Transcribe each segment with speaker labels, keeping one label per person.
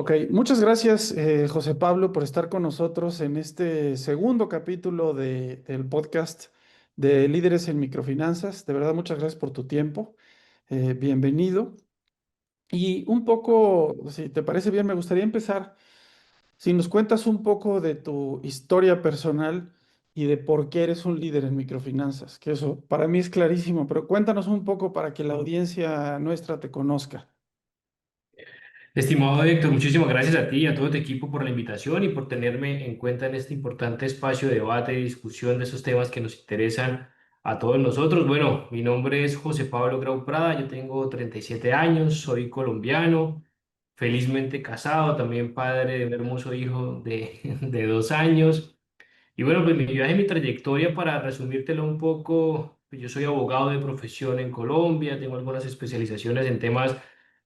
Speaker 1: Ok, muchas gracias, José Pablo, por estar con nosotros en este segundo capítulo del podcast de Líderes en Microfinanzas. De verdad, muchas gracias por tu tiempo. Bienvenido. Y un poco, si te parece bien, me gustaría empezar, si nos cuentas un poco de tu historia personal y de por qué eres un líder en microfinanzas, que eso para mí es clarísimo, pero cuéntanos un poco para que la audiencia nuestra te conozca.
Speaker 2: Estimado Héctor, muchísimas gracias a ti y a todo tu equipo por la invitación y por tenerme en cuenta en este importante espacio de debate y discusión de esos temas que nos interesan a todos nosotros. Bueno, mi nombre es José Pablo Grau Prada, yo tengo 37 años, soy colombiano, felizmente casado, también padre de un hermoso hijo de, de 2 años. Y bueno, pues mi viaje, mi trayectoria, para resumírtelo un poco, pues yo soy abogado de profesión en Colombia, tengo algunas especializaciones en temas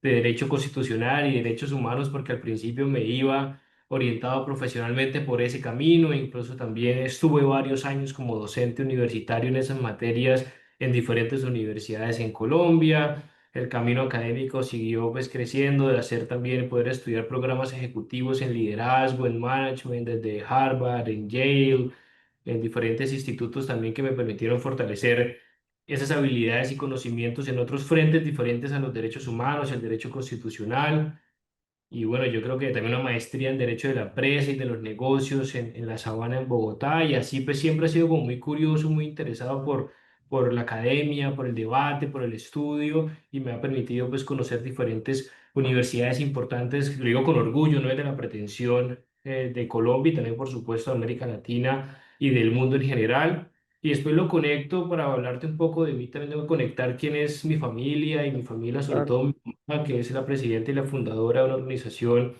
Speaker 2: de derecho constitucional y derechos humanos, porque al principio me iba orientado profesionalmente por ese camino, e incluso también estuve varios años como docente universitario en esas materias en diferentes universidades en Colombia. El camino académico siguió pues creciendo, de hacer también, poder estudiar programas ejecutivos en liderazgo, en management, desde Harvard, en Yale, en diferentes institutos también que me permitieron fortalecer esas habilidades y conocimientos en otros frentes diferentes a los derechos humanos, el derecho constitucional. Y bueno, yo creo que también una maestría en Derecho de la Empresa y de los Negocios en la Sabana en Bogotá. Y así pues siempre he sido como muy curioso, muy interesado por la academia, por el debate, por el estudio, y me ha permitido pues conocer diferentes universidades importantes, lo digo con orgullo, no es de la pretensión de Colombia y también por supuesto de América Latina y del mundo en general. Y después lo conecto para hablarte un poco de mí, también tengo que conectar quién es mi familia y mi familia, sobre
Speaker 1: Claro.
Speaker 2: todo mi mamá, que es la presidenta y la fundadora de una organización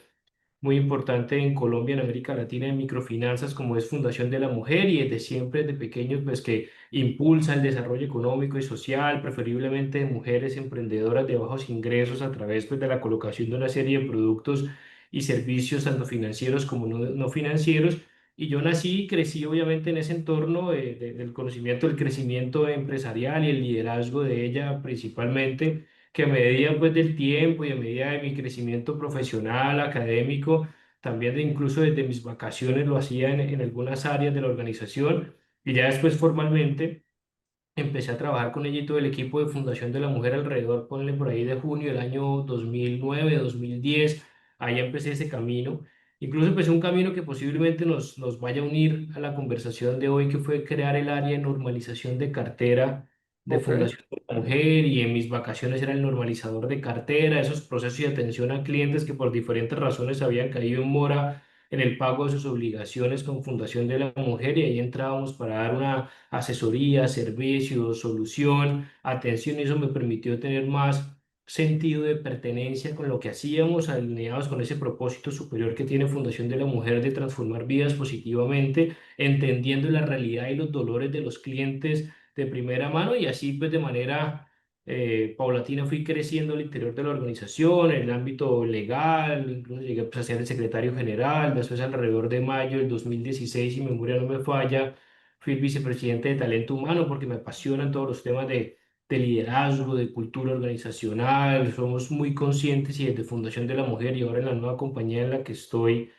Speaker 2: muy importante en Colombia, en América Latina, en microfinanzas, como es Fundación de la Mujer, y desde siempre, desde pequeños, pues que impulsa el desarrollo económico y social, preferiblemente de mujeres emprendedoras de bajos ingresos, a través pues, de la colocación de una serie de productos y servicios, tanto financieros como no financieros. Y yo nací y crecí obviamente en ese entorno del conocimiento, del crecimiento empresarial y el liderazgo de ella principalmente, que a medida pues del tiempo y a medida de mi crecimiento profesional, académico, también de incluso desde mis vacaciones lo hacía en algunas áreas de la organización, y ya después formalmente empecé a trabajar con ella y todo el equipo de Fundación de la Mujer alrededor, ponle por ahí de junio del año 2009, 2010. Ahí empecé ese camino. Incluso empecé un camino que posiblemente nos vaya a unir a la conversación de hoy, que fue crear el área de normalización de cartera de
Speaker 1: Ok.
Speaker 2: Fundación de la Mujer, y en mis vacaciones era el normalizador de cartera, esos procesos de atención a clientes que por diferentes razones habían caído en mora en el pago de sus obligaciones con Fundación de la Mujer, y ahí entrábamos para dar una asesoría, servicio, solución, atención, y eso me permitió tener más sentido de pertenencia con lo que hacíamos, alineados con ese propósito superior que tiene Fundación de la Mujer de transformar vidas positivamente, entendiendo la realidad y los dolores de los clientes de primera mano. Y así pues de manera paulatina fui creciendo al interior de la organización, en el ámbito legal, incluso llegué pues, a ser el secretario general. Después, alrededor de mayo del 2016, si mi memoria no me falla, fui el vicepresidente de talento humano, porque me apasionan todos los temas de liderazgo, de cultura organizacional. Somos muy conscientes, y desde Fundación de la Mujer y ahora en la nueva compañía en la que estoy,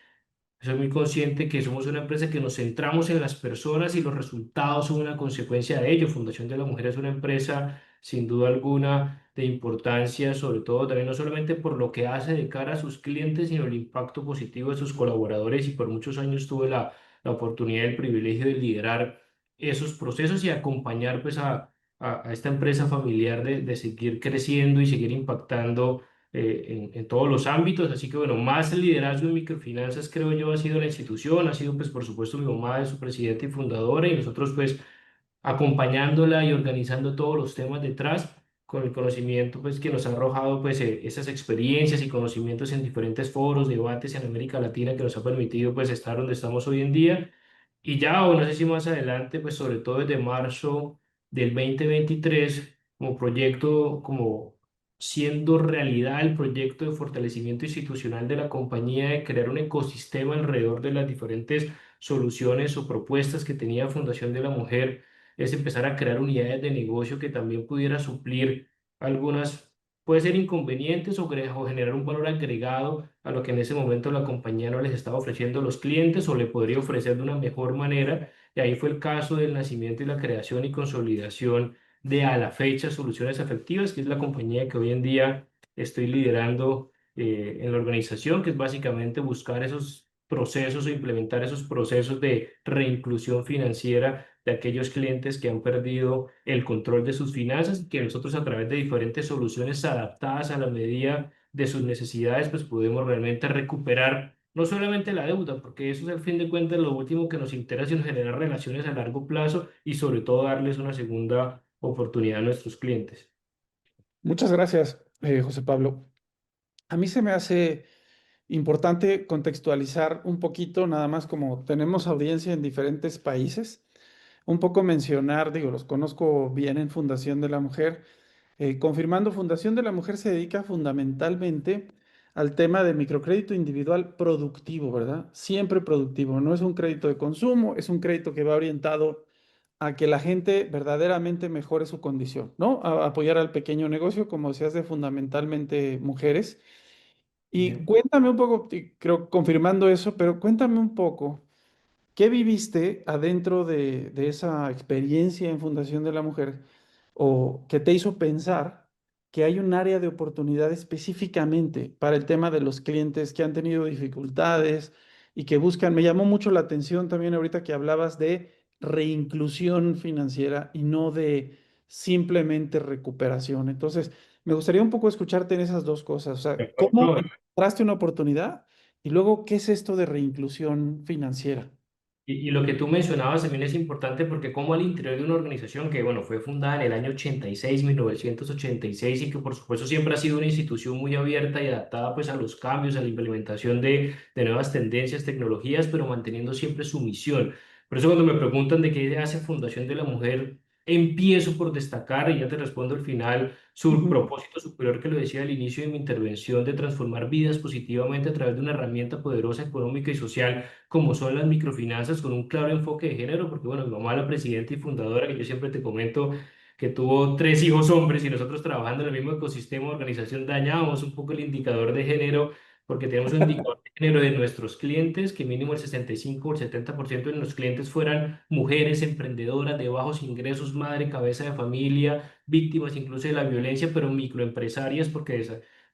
Speaker 2: soy muy consciente que somos una empresa que nos centramos en las personas, y los resultados son una consecuencia de ello. Fundación de la Mujer es una empresa sin duda alguna de importancia, sobre todo también no solamente por lo que hace de cara a sus clientes, sino el impacto positivo de sus colaboradores. Y por muchos años tuve la oportunidad y el privilegio de liderar esos procesos y acompañar pues a esta empresa familiar de seguir creciendo y seguir impactando en todos los ámbitos. Así que bueno, más el liderazgo en microfinanzas, creo yo, ha sido la institución, ha sido pues por supuesto mi mamá, es su presidenta y fundadora, y nosotros pues acompañándola y organizando todos los temas detrás, con el conocimiento pues que nos ha arrojado pues esas experiencias y conocimientos en diferentes foros, debates en América Latina, que nos ha permitido pues estar donde estamos hoy en día. Y ya, o no sé si más adelante, pues sobre todo desde marzo del 2023, como proyecto, como siendo realidad el proyecto de fortalecimiento institucional de la compañía, de crear un ecosistema alrededor de las diferentes soluciones o propuestas que tenía Fundación de la Mujer, es empezar a crear unidades de negocio que también pudiera suplir algunas puede ser inconvenientes o generar un valor agregado a lo que en ese momento la compañía no les estaba ofreciendo a los clientes o le podría ofrecer de una mejor manera. Y ahí fue el caso del nacimiento y la creación y consolidación de a la fecha Soluciones Efectivas, que es la compañía que hoy en día estoy liderando en la organización, que es básicamente buscar esos procesos o implementar esos procesos de reinclusión financiera de aquellos clientes que han perdido el control de sus finanzas y que nosotros a través de diferentes soluciones adaptadas a la medida de sus necesidades, pues podemos realmente recuperar no solamente la deuda, porque eso es al fin de cuentas lo último que nos interesa, sino generar relaciones a largo plazo y sobre todo darles una segunda oportunidad a nuestros clientes.
Speaker 1: Muchas gracias, José Pablo. A mí se me hace importante contextualizar un poquito, nada más como tenemos audiencia en diferentes países, un poco mencionar, digo, los conozco bien en Fundación de la Mujer. Confirmando, Fundación de la Mujer se dedica fundamentalmente al tema de microcrédito individual productivo, ¿verdad? Siempre productivo, no es un crédito de consumo, es un crédito que va orientado a que la gente verdaderamente mejore su condición, ¿no? A apoyar al pequeño negocio, como se hace fundamentalmente mujeres. Y
Speaker 2: Bien.
Speaker 1: cuéntame un poco, creo, confirmando eso, pero cuéntame un poco. ¿Qué viviste adentro de esa experiencia en Fundación de la Mujer o que te hizo pensar que hay un área de oportunidad específicamente para el tema de los clientes que han tenido dificultades y que buscan? Me llamó mucho la atención también ahorita que hablabas de reinclusión financiera y no de simplemente recuperación. Entonces, me gustaría un poco escucharte en esas dos cosas. O sea, ¿cómo
Speaker 2: No,
Speaker 1: encontraste una oportunidad? Y luego, ¿qué es esto de reinclusión financiera?
Speaker 2: y lo que tú mencionabas también es importante porque como al interior de una organización que, bueno, fue fundada en el año 86, 1986, y que por supuesto siempre ha sido una institución muy abierta y adaptada pues a los cambios, a la implementación de nuevas tendencias, tecnologías, pero manteniendo siempre su misión. Por eso cuando me preguntan de qué hace Fundación de la Mujer, empiezo por destacar, y ya te respondo al final, su
Speaker 1: Ujú.
Speaker 2: propósito superior que lo decía al inicio de mi intervención, de transformar vidas positivamente a través de una herramienta poderosa económica y social como son las microfinanzas con un claro enfoque de género, porque bueno, mi mamá, la presidenta y fundadora, que yo siempre te comento que tuvo tres hijos hombres y nosotros trabajando en el mismo ecosistema de organización dañábamos un poco el indicador de género, porque tenemos un indicador de género de nuestros clientes, que mínimo el 65 o el 70% de los clientes fueran mujeres emprendedoras de bajos ingresos, madre, cabeza de familia, víctimas incluso de la violencia, pero microempresarias, porque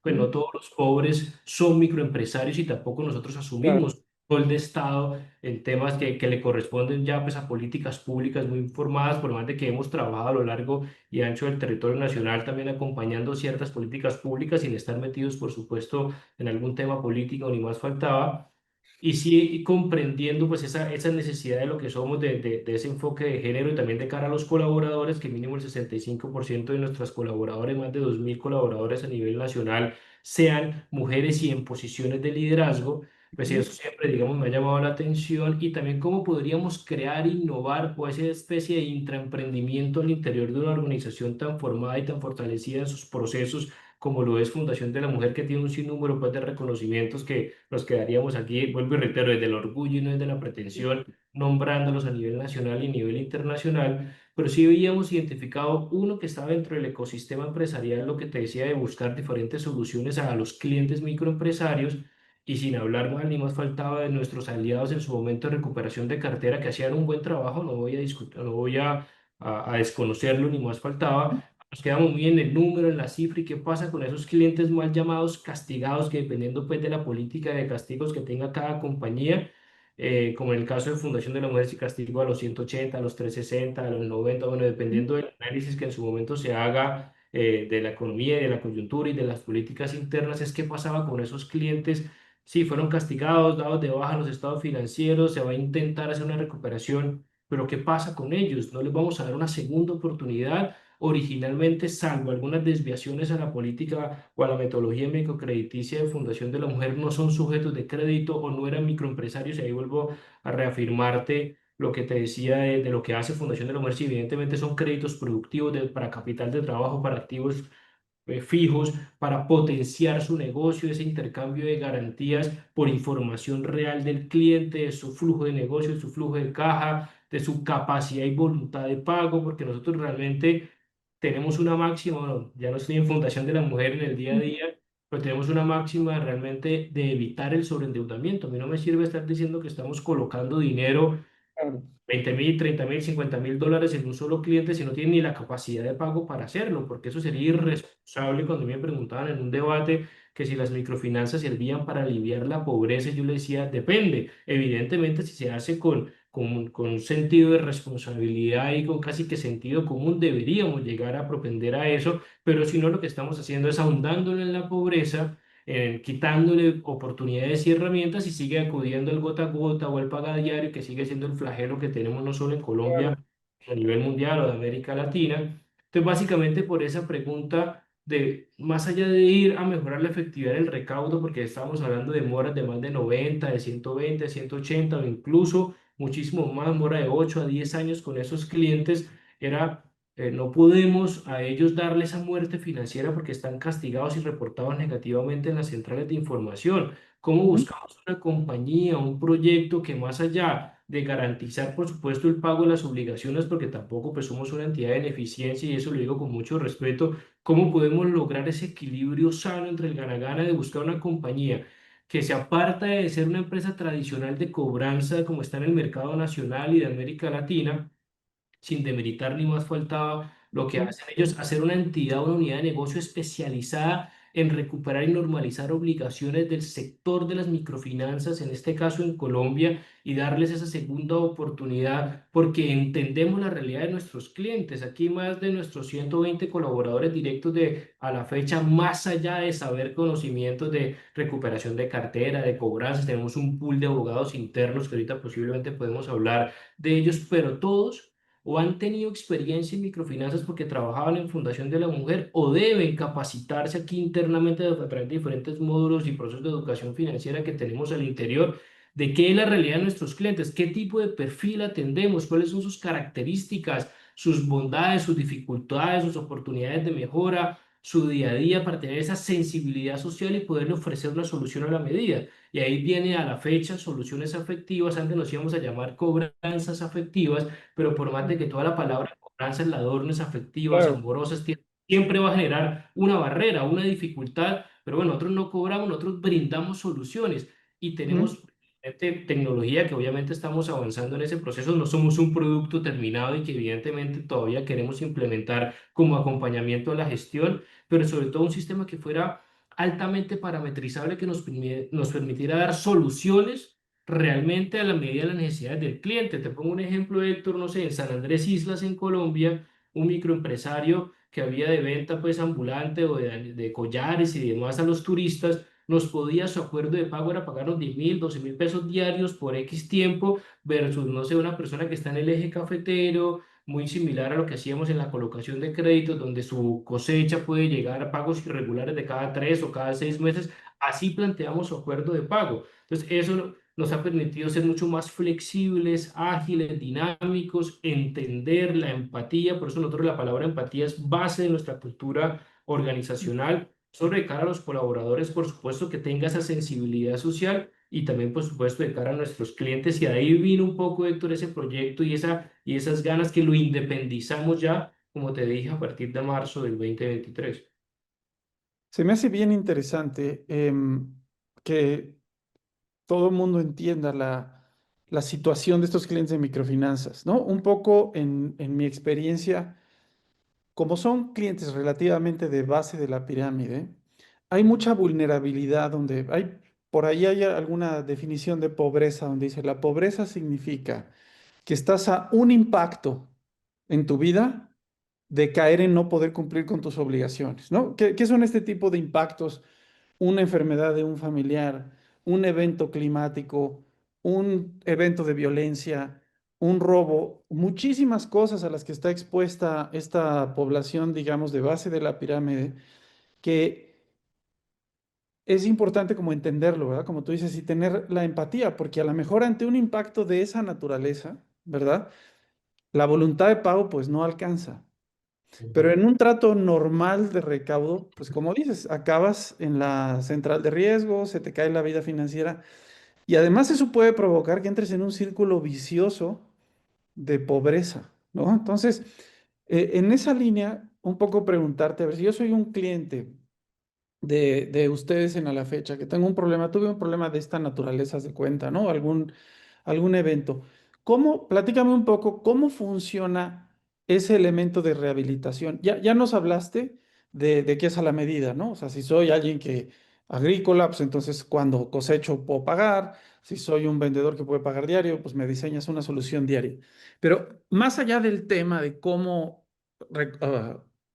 Speaker 2: pues no
Speaker 1: Mm.
Speaker 2: todos los pobres son microempresarios y tampoco nosotros
Speaker 1: Claro.
Speaker 2: asumimos rol de Estado en temas que le corresponden ya pues a políticas públicas muy informadas, por más de que hemos trabajado a lo largo y ancho del territorio nacional también acompañando ciertas políticas públicas sin estar metidos, por supuesto, en algún tema político, ni más faltaba. Y sí comprendiendo pues esa necesidad de lo que somos, de ese enfoque de género y también de cara a los colaboradores, que mínimo el 65% de nuestros colaboradores, más de 2.000 colaboradores a nivel nacional, sean mujeres y en posiciones de liderazgo. Pues sí,
Speaker 1: Ujú.
Speaker 2: eso siempre, digamos, me ha llamado la atención y también cómo podríamos crear, innovar o esa especie de intraemprendimiento al interior de una organización tan formada y tan fortalecida en sus procesos como lo es Fundación de la Mujer, que tiene un sinnúmero pues, de reconocimientos que nos quedaríamos aquí, vuelvo y reitero, desde el orgullo y no desde la pretensión, nombrándolos a nivel nacional y nivel internacional, pero sí habíamos identificado uno que estaba dentro del ecosistema empresarial, lo que te decía de buscar diferentes soluciones a los clientes microempresarios y sin hablar mal ni más faltaba de nuestros aliados en su momento de recuperación de cartera que hacían un buen trabajo, no voy a discutir, no voy a desconocerlo ni más faltaba. Nos quedamos muy en el número, en la cifra y qué pasa con esos clientes mal llamados castigados que dependiendo pues de la política de castigos que tenga cada compañía, como en el caso de Fundación de la Mujer, si castigo a los 180, a los 360, a los 90, bueno, dependiendo del análisis que en su momento se haga de la economía y de la coyuntura y de las políticas internas, es qué pasaba con esos clientes. Sí, fueron castigados, dados de baja en los estados financieros, se va a intentar hacer una recuperación, pero ¿qué pasa con ellos? ¿No les vamos a dar una segunda oportunidad? Originalmente, salvo algunas desviaciones a la política o a la metodología microcrediticia de Fundación de la Mujer, no son sujetos de crédito o no eran microempresarios. Y ahí vuelvo a reafirmarte lo que te decía de lo que hace Fundación de la Mujer. Si evidentemente son créditos productivos para capital de trabajo, para activos fijos, para potenciar su negocio, ese intercambio de garantías por información real del cliente, de su flujo de negocio, de su flujo de caja, de su capacidad y voluntad de pago, porque nosotros realmente tenemos una máxima, bueno, ya no estoy en Fundación de la Mujer en el día a día, pero tenemos una máxima realmente de evitar el sobreendeudamiento. A mí no me sirve estar diciendo que estamos colocando dinero,
Speaker 1: Claro,
Speaker 2: 20.000, 30.000, 50.000 dólares en un solo cliente si no tiene ni la capacidad de pago para hacerlo, porque eso sería irresponsable. Cuando me preguntaban en un debate que si las microfinanzas servían para aliviar la pobreza, yo le decía, depende. Evidentemente, si se hace con un sentido de responsabilidad y con casi que sentido común, deberíamos llegar a propender a eso, pero si no, lo que estamos haciendo es ahondándolo en la pobreza, quitándole oportunidades y herramientas y sigue acudiendo al gota a gota o al paga diario, que sigue siendo el flagelo que tenemos no solo en
Speaker 1: claro.
Speaker 2: Colombia, a nivel mundial o de América Latina. Entonces, básicamente por esa pregunta de, más allá de ir a mejorar la efectividad del recaudo, porque estábamos hablando de moras de más de 90, de 120, de 180 o incluso muchísimo más, mora de 8 a 10 años con esos clientes, era no podemos a ellos darle esa muerte financiera porque están castigados y reportados negativamente en las centrales de información. ¿Cómo
Speaker 1: Ujú.
Speaker 2: buscamos una compañía, un proyecto que más allá de garantizar, por supuesto, el pago de las obligaciones, porque tampoco pues, somos una entidad de beneficencia y eso lo digo con mucho respeto, cómo podemos lograr ese equilibrio sano entre el gana-gana de buscar una compañía que se aparta de ser una empresa tradicional de cobranza como está en el mercado nacional y de América Latina, sin demeritar ni más faltaba lo que
Speaker 1: Sí.
Speaker 2: hacen ellos, hacer una entidad, una unidad de negocio especializada en recuperar y normalizar obligaciones del sector de las microfinanzas, en este caso en Colombia, y darles esa segunda oportunidad, porque entendemos la realidad de nuestros clientes. Aquí más de nuestros 120 colaboradores directos de a la fecha, más allá de saber conocimientos de recuperación de cartera, de cobranzas, tenemos un pool de abogados internos que ahorita posiblemente podemos hablar de ellos, pero todos o han tenido experiencia en microfinanzas porque trabajaban en Fundación de la Mujer o deben capacitarse aquí internamente a través de diferentes módulos y procesos de educación financiera que tenemos al interior de qué es la realidad de nuestros clientes, qué tipo de perfil atendemos, cuáles son sus características, sus bondades, sus dificultades, sus oportunidades de mejora, su día a día para tener esa sensibilidad social y poderle ofrecer una solución a la medida. Y ahí viene a la fecha soluciones afectivas, antes nos íbamos a llamar cobranzas afectivas, pero por más de que toda la palabra cobranza, ladrones afectivas,
Speaker 1: Claro.
Speaker 2: amorosas, siempre va a generar una barrera, una dificultad, pero bueno, nosotros no cobramos, nosotros brindamos soluciones y
Speaker 1: Ujú.
Speaker 2: tenemos tecnología que obviamente estamos avanzando en ese proceso, no somos un producto terminado y que evidentemente todavía queremos implementar como acompañamiento a la gestión, pero sobre todo un sistema que fuera altamente parametrizable que nos permitiera dar soluciones realmente a la medida de las necesidades del cliente. Te pongo un ejemplo, Héctor, no sé, en San Andrés Islas, en Colombia, un microempresario que había de venta pues ambulante o de collares y demás a los turistas, nos podía, su acuerdo de pago era pagarnos 10.000, 12.000 pesos diarios por X tiempo, versus, no sé, una persona que está en el eje cafetero, muy similar a lo que hacíamos en la colocación de créditos, donde su cosecha puede llegar a pagos irregulares de cada 3 o cada 6 meses. Así planteamos su acuerdo de pago. Entonces, eso nos ha permitido ser mucho más flexibles, ágiles, dinámicos, entender la empatía. Por eso nosotros la palabra empatía es base de nuestra cultura organizacional. Sobre cara a los colaboradores, por supuesto, que tenga esa sensibilidad social y también, por supuesto, de cara a nuestros clientes. Y ahí vino un poco, Héctor, ese proyecto y esas ganas que lo independizamos ya, como te dije, a partir de marzo del 2023.
Speaker 1: Se me hace bien interesante que todo el mundo entienda la situación de estos clientes de microfinanzas, ¿no? Un poco en mi experiencia, como son clientes relativamente de base de la pirámide, hay mucha vulnerabilidad donde hay, por ahí hay alguna definición de pobreza donde dice, la pobreza significa que estás a un impacto en tu vida de caer en no poder cumplir con tus obligaciones, ¿no? ¿Qué son este tipo de impactos? Una enfermedad de un familiar, un evento climático, un evento de violencia, un robo, muchísimas cosas a las que está expuesta esta población, digamos, de base de la pirámide, que es importante como entenderlo, ¿verdad? Como tú dices, y tener la empatía, porque a lo mejor ante un impacto de esa naturaleza, ¿verdad? La voluntad de pago pues no alcanza. Pero
Speaker 2: Ujú.
Speaker 1: en un trato normal de recaudo, pues como dices, acabas en la central de riesgo, se te cae la vida financiera y además eso puede provocar que entres en un círculo vicioso de pobreza, ¿no? Entonces, en esa línea, un poco preguntarte, a ver, si yo soy un cliente de ustedes en a la fecha, que tengo un problema, tuve un problema de esta naturaleza, se cuenta, ¿no? Algún evento. Platícame un poco, cómo funciona ese elemento de rehabilitación? Ya nos hablaste de qué es a la medida, ¿no? O sea, si soy alguien que agrícola, pues entonces cuando cosecho puedo pagar. Si soy un vendedor que puede pagar diario, pues me diseñas una solución diaria. Pero más allá del tema de cómo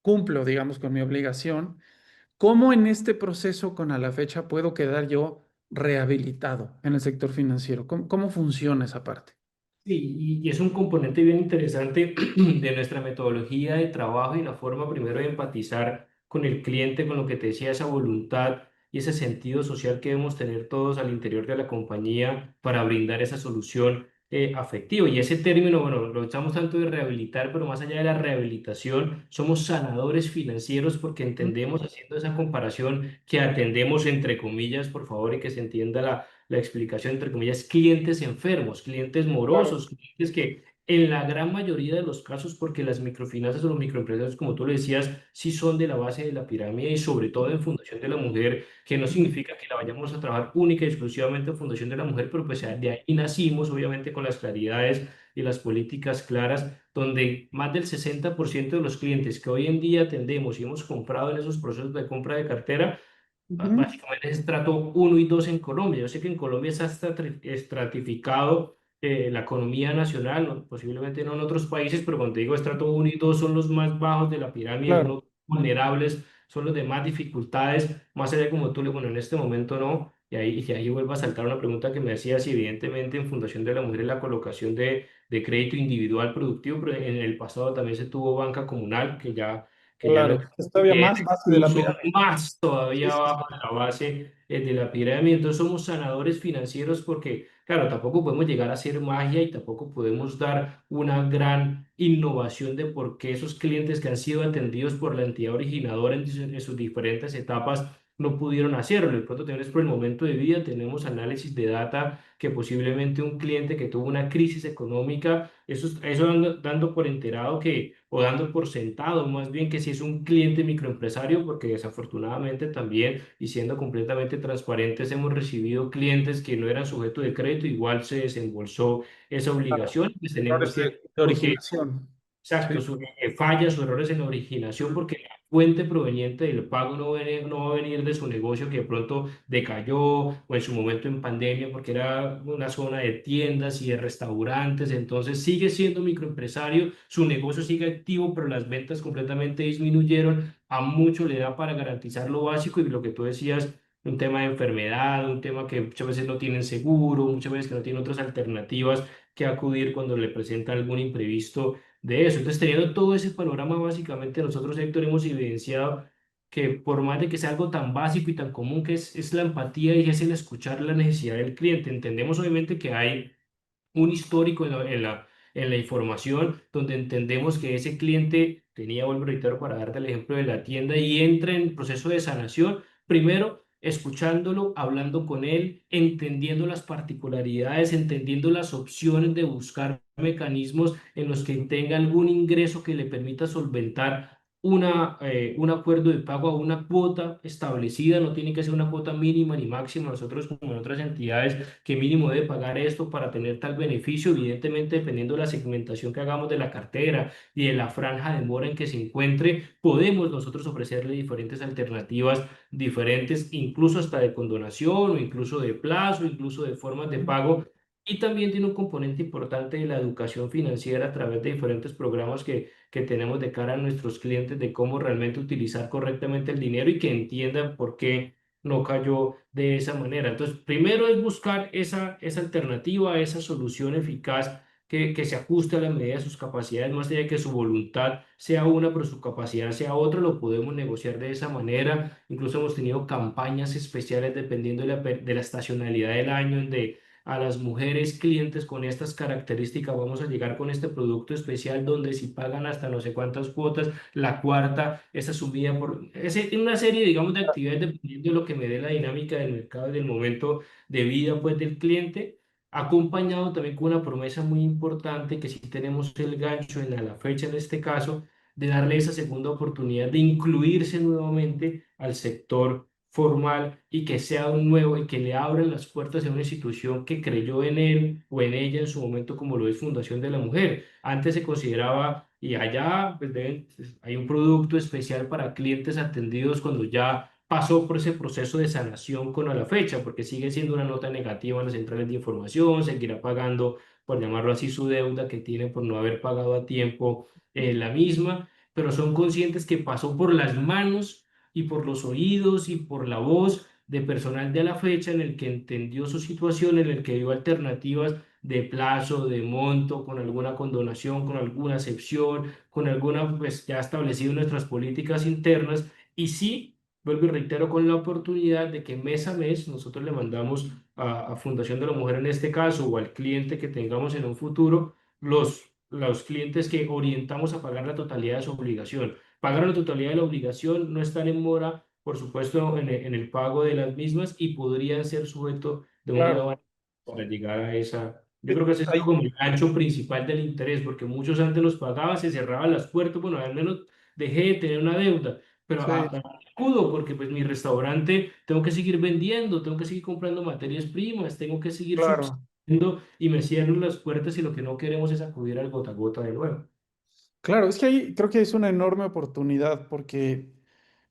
Speaker 1: cumplo, digamos, con mi obligación, ¿cómo en este proceso con a la fecha puedo quedar yo rehabilitado en el sector financiero? ¿Cómo funciona esa parte?
Speaker 2: Sí, y es un componente bien interesante de nuestra metodología de trabajo y la forma primero de empatizar con el cliente, con lo que te decía, esa voluntad y ese sentido social que debemos tener todos al interior de la compañía para brindar esa solución afectiva. Y ese término, bueno, lo echamos tanto de rehabilitar, pero más allá de la rehabilitación, somos sanadores financieros porque
Speaker 1: Ujú.
Speaker 2: entendemos, haciendo esa comparación, que atendemos, entre comillas, por favor, y que se entienda la explicación, entre comillas, clientes enfermos, clientes
Speaker 1: Claro,
Speaker 2: morosos, clientes que en la gran mayoría de los casos, porque las microfinanzas o los microempresarios, como tú lo decías, sí son de la base de la pirámide y sobre todo en Fundación de la Mujer, que no
Speaker 1: ujú,
Speaker 2: significa que la vayamos a trabajar única y exclusivamente en Fundación de la Mujer, pero pues de ahí nacimos, obviamente, con las claridades y las políticas claras, donde más del 60% de los clientes que hoy en día atendemos y hemos comprado en esos procesos de compra de cartera,
Speaker 1: ujú.
Speaker 2: básicamente es estrato uno y 2 en Colombia. Yo sé que en Colombia está estratificado la economía nacional, posiblemente no en otros países, pero cuando te digo estrato uno y 2 son los más bajos de la pirámide, son
Speaker 1: Claro,
Speaker 2: los vulnerables, son los de más dificultades, más allá de como tú le, bueno, en este momento no. Y ahí vuelvo a saltar una pregunta que me hacías, y evidentemente en Fundación de la Mujer es la colocación de crédito individual productivo, pero en el pasado también se tuvo banca comunal, que ya no
Speaker 1: claro. Es todavía
Speaker 2: es
Speaker 1: más base de la
Speaker 2: incluso
Speaker 1: pirámide.
Speaker 2: más
Speaker 1: Sí,
Speaker 2: todavía
Speaker 1: sí,
Speaker 2: abajo
Speaker 1: sí.
Speaker 2: de la base de la pirámide. Entonces somos sanadores financieros porque, claro, tampoco podemos llegar a hacer magia y tampoco podemos dar una gran innovación de por qué esos clientes que han sido atendidos por la entidad originadora en sus diferentes etapas no pudieron hacerlo. De pronto también es por el momento de vida, tenemos análisis de data que posiblemente un cliente que tuvo una crisis económica, eso dando por enterado que, o dando por sentado más bien, que si es un cliente microempresario, porque desafortunadamente también, y siendo completamente transparentes, hemos recibido clientes que no eran sujeto de crédito, igual se desembolsó esa obligación, pues tenemos
Speaker 1: Errores
Speaker 2: que,
Speaker 1: de
Speaker 2: porque
Speaker 1: originación. Sí,
Speaker 2: exacto, fallas o errores en la originación, porque la fuente proveniente del pago no va a venir de su negocio que de pronto decayó, o en su momento en pandemia porque era una zona de tiendas y de restaurantes. Entonces sigue siendo microempresario, su negocio sigue activo, pero las ventas completamente disminuyeron. A mucho le da para garantizar lo básico y lo que tú decías, un tema de enfermedad, un tema que muchas veces no tienen seguro, muchas veces que no tienen otras alternativas que acudir cuando le presenta algún imprevisto de eso. Entonces, teniendo todo ese panorama, básicamente nosotros, Héctor, hemos evidenciado que por más de que sea algo tan básico y tan común que es la empatía y es el escuchar la necesidad del cliente, entendemos obviamente que hay un histórico en la información, donde entendemos que ese cliente tenía, vuelvo a reiterar, para darte el ejemplo de la tienda, y entra en proceso de sanación, primero escuchándolo, hablando con él, entendiendo las particularidades, entendiendo las opciones de buscar mecanismos en los que tenga algún ingreso que le permita solventar un acuerdo de pago a una cuota establecida. No tiene que ser una cuota mínima ni máxima. Nosotros, como en otras entidades, qué mínimo debe pagar esto para tener tal beneficio, evidentemente dependiendo de la segmentación que hagamos de la cartera y de la franja de mora en que se encuentre, podemos nosotros ofrecerle diferentes alternativas, diferentes, incluso hasta de condonación o incluso de plazo, incluso de formas de pago. Y también tiene un componente importante de la educación financiera a través de diferentes programas que tenemos de cara a nuestros clientes, de cómo realmente utilizar correctamente el dinero y que entiendan por qué no cayó de esa manera. Entonces, primero es buscar esa alternativa, esa solución eficaz que se ajuste a la medida de sus capacidades, más allá de que su voluntad sea una, pero su capacidad sea otra, lo podemos negociar de esa manera. Incluso hemos tenido campañas especiales dependiendo de la estacionalidad del año, donde a las mujeres clientes con estas características vamos a llegar con este producto especial, donde si pagan hasta no sé cuántas cuotas, la cuarta es asumida una serie, digamos, de actividades dependiendo de lo que me dé la dinámica del mercado y del momento de vida, pues, del cliente, acompañado también con una promesa muy importante, que si tenemos el gancho en la fecha en este caso, de darle esa segunda oportunidad, de incluirse nuevamente al sector formal y que sea un nuevo y que le abran las puertas a una institución que creyó en él o en ella en su momento como lo es Fundación de la Mujer. Antes se consideraba, y allá pues, hay un producto especial para clientes atendidos cuando ya pasó por ese proceso de sanación con a la fecha, porque sigue siendo una nota negativa en las centrales de información, seguirá pagando, por llamarlo así, su deuda que tiene por no haber pagado a tiempo la misma, pero son conscientes que pasó por las manos y por los oídos y por la voz de personal de a la fecha en el que entendió su situación, en el que dio alternativas de plazo, de monto, con alguna condonación, con alguna excepción, con alguna, pues ya establecido en nuestras políticas internas. Y sí, vuelvo y reitero, con la oportunidad de que mes a mes nosotros le mandamos a Fundación de la Mujer en este caso o al cliente que tengamos en un futuro, los clientes que orientamos a pagar la totalidad de su obligación. Pagar la totalidad de la obligación, no están en mora, por supuesto, en el pago de las mismas y podrían ser sujeto de un
Speaker 1: Claro.
Speaker 2: gravamen para llegar a esa. Yo creo que ese es
Speaker 1: Ahí,
Speaker 2: como el gancho principal del interés, porque muchos antes los pagaban, se cerraban las puertas, bueno, al menos dejé de tener una deuda, pero
Speaker 1: sí,
Speaker 2: acudo porque pues mi restaurante tengo que seguir vendiendo, tengo que seguir comprando materias primas, tengo que seguir
Speaker 1: claro.
Speaker 2: subsistiendo y me cierran las puertas y lo que no queremos es acudir al gota a gota de nuevo.
Speaker 1: Claro, es que ahí creo que es una enorme oportunidad porque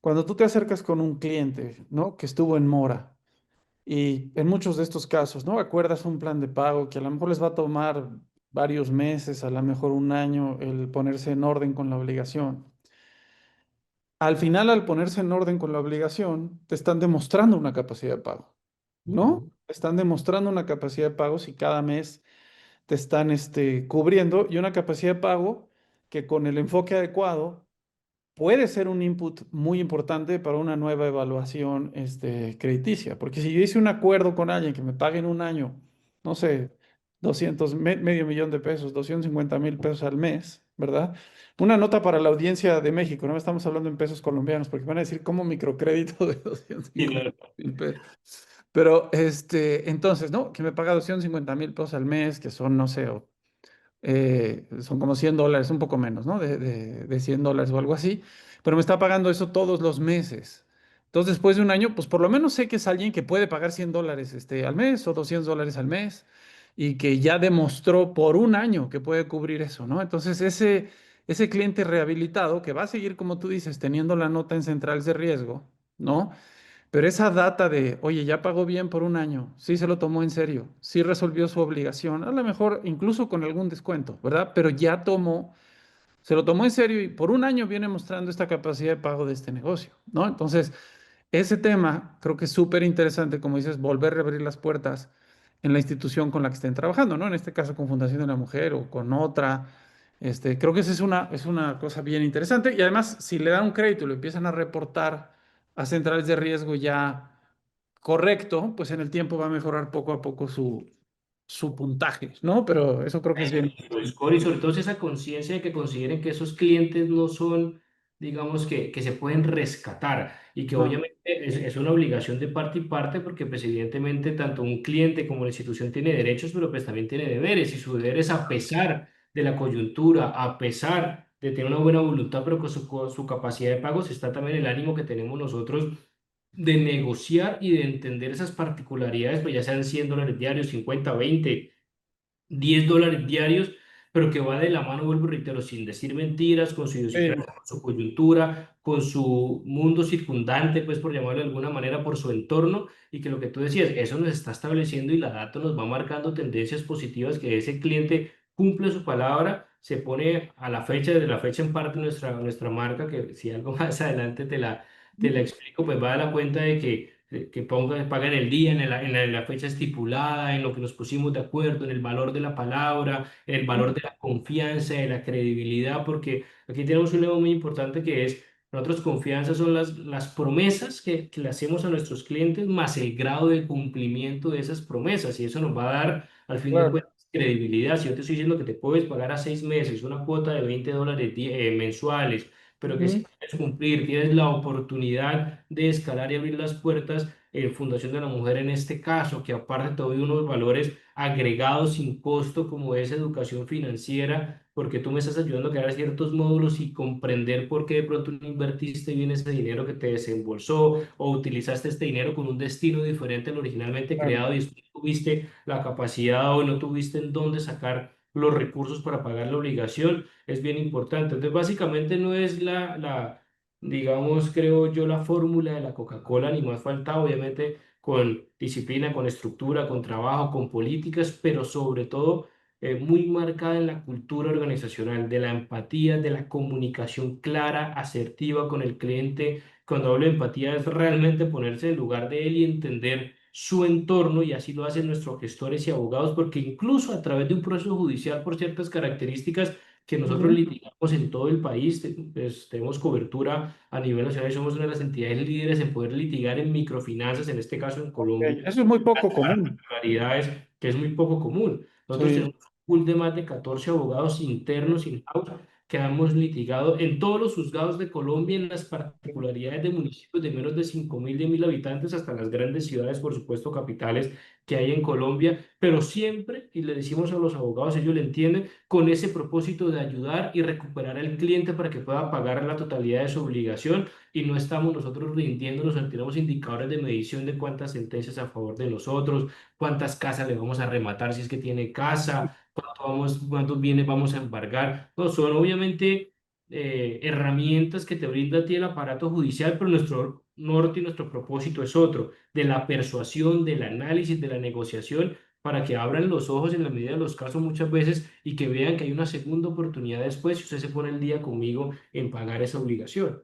Speaker 1: cuando tú te acercas con un cliente, ¿no? Que estuvo en mora y en muchos de estos casos, ¿no? Acuerdas un plan de pago que a lo mejor les va a tomar varios meses, a lo mejor un año, el ponerse en orden con la obligación. Al final, al ponerse en orden con la obligación, te están demostrando una capacidad de pago, ¿no?
Speaker 2: Ujú.
Speaker 1: Te están demostrando una capacidad de pago si cada mes te están cubriendo y una capacidad de pago que con el enfoque adecuado puede ser un input muy importante para una nueva evaluación crediticia. Porque si yo hice un acuerdo con alguien que me pague en un año, no sé, 200, medio millón de pesos, 250,000 pesos al mes, ¿verdad? Una nota para la audiencia de México, no estamos hablando en pesos colombianos, porque van a decir como microcrédito de doscientos
Speaker 2: Y
Speaker 1: cincuenta mil pesos. Pero entonces, ¿no? Que me paga 250,000 pesos al mes, que son, no sé, son como $100, un poco menos, ¿no? De $100 o algo así, pero me está pagando eso todos los meses. Entonces, después de un año, pues por lo menos sé que es alguien que puede pagar $100 al mes o $200 al mes y que ya demostró por un año que puede cubrir eso, ¿no? Entonces, ese cliente rehabilitado que va a seguir, como tú dices, teniendo la nota en centrales de riesgo, ¿no? Pero esa data de, oye, ya pagó bien por un año, sí se lo tomó en serio, sí resolvió su obligación, a lo mejor incluso con algún descuento, ¿verdad? Pero ya tomó, se lo tomó en serio y por un año viene mostrando esta capacidad de pago de este negocio, ¿no? Entonces, ese tema creo que es súper interesante, como dices, volver a abrir las puertas en la institución con la que estén trabajando, ¿no? En este caso con Fundación de la Mujer o con otra. Creo que esa es una cosa bien interesante y además, si le dan un crédito y lo empiezan a reportar a centrales de riesgo ya correcto, pues en el tiempo va a mejorar poco a poco su puntaje, ¿no? Pero eso creo que es bien.
Speaker 2: Los score y sobre todo esa conciencia de que consideren que esos clientes no son, digamos, que se pueden rescatar y que
Speaker 1: Ah,
Speaker 2: obviamente es una obligación de parte y parte porque pues evidentemente tanto un cliente como la institución tiene derechos, pero pues también tiene deberes y su deber es a pesar de la coyuntura, a pesar de tener una buena voluntad, pero con su capacidad de pagos está también el ánimo que tenemos nosotros de negociar y de entender esas particularidades, pues ya sean $100 diarios, 50, 20 $10 diarios, pero que va de la mano, vuelvo y reitero, sin decir mentiras, con su
Speaker 1: sí,
Speaker 2: idiosincrasia, con su coyuntura, con su mundo circundante, pues por llamarlo de alguna manera, por su entorno, y que lo que tú decías, eso nos está estableciendo y la data nos va marcando tendencias positivas, que ese cliente cumple su palabra, se pone a la fecha, desde la fecha en parte nuestra marca, que si algo más adelante te la explico, pues va a dar cuenta de que paga en el día, en la fecha estipulada, en lo que nos pusimos de acuerdo, en el valor de la palabra, en el valor de la confianza, de la credibilidad, porque aquí tenemos un lema muy importante que es, nosotros confianza son las promesas que le hacemos a nuestros clientes más el grado de cumplimiento de esas promesas, y eso nos va a dar, al fin de
Speaker 1: claro.
Speaker 2: cuentas, credibilidad. Si yo te estoy diciendo que te puedes pagar a 6 meses una cuota de $20 mensuales, pero que si
Speaker 1: Ujú,
Speaker 2: quieres cumplir, tienes la oportunidad de escalar y abrir las puertas en Fundación de la Mujer en este caso, que aparte te doy unos valores agregados sin costo como es educación financiera, porque tú me estás ayudando a crear ciertos módulos y comprender por qué de pronto no invertiste bien ese dinero que te desembolsó o utilizaste este dinero con un destino diferente al originalmente
Speaker 1: Claro.
Speaker 2: creado y después no tuviste la capacidad o no tuviste en dónde sacar los recursos para pagar la obligación, es bien importante. Entonces, básicamente no es digamos, creo yo, la fórmula de la Coca-Cola, ni más falta, obviamente, con disciplina, con estructura, con trabajo, con políticas, pero sobre todo muy marcada en la cultura organizacional, de la empatía, de la comunicación clara, asertiva con el cliente. Cuando hablo de empatía es realmente ponerse en el lugar de él y entender su entorno, y así lo hacen nuestros gestores y abogados, porque incluso a través de un proceso judicial por ciertas características que nosotros
Speaker 1: Ujú.
Speaker 2: litigamos en todo el país, pues, tenemos cobertura a nivel nacional y somos una de las entidades líderes en poder litigar en microfinanzas, en este caso en
Speaker 1: Ok,
Speaker 2: Colombia,
Speaker 1: eso es muy poco común.
Speaker 2: particularidades, que es muy poco común. Nosotros
Speaker 1: Sí.
Speaker 2: tenemos un pool de más de 14 abogados internos in-house que hemos litigado en todos los juzgados de Colombia, en las particularidades de municipios de menos de 5.000, 10.000 habitantes, hasta las grandes ciudades, por supuesto, capitales que hay en Colombia, pero siempre, y le decimos a los abogados, ellos lo entienden, con ese propósito de ayudar y recuperar al cliente para que pueda pagar la totalidad de su obligación, y no estamos nosotros rindiéndonos, tenemos indicadores de medición de cuántas sentencias a favor de nosotros, cuántas casas le vamos a rematar si es que tiene casa, cuántos bienes vamos a embargar. No, son obviamente herramientas que te brinda a ti el aparato judicial, pero nuestro norte y nuestro propósito es otro, de la persuasión, del análisis, de la negociación, para que abran los ojos en la medida de los casos muchas veces y que vean que hay una segunda oportunidad después si usted se pone el día conmigo en pagar esa obligación.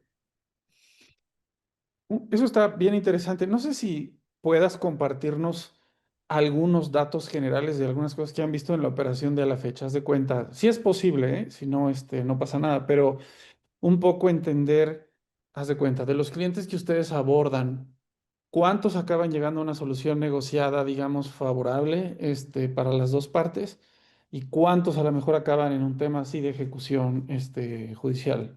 Speaker 1: Eso está bien interesante. No sé si puedas compartirnos algunos datos generales de algunas cosas que han visto en la operación de a la fecha. Haz de cuenta, si es posible, ¿eh? Si no, no pasa nada, pero un poco entender, haz de cuenta, de los clientes que ustedes abordan, ¿cuántos acaban llegando a una solución negociada, digamos, favorable, para las dos partes? ¿Y cuántos a lo mejor acaban en un tema así de ejecución, judicial?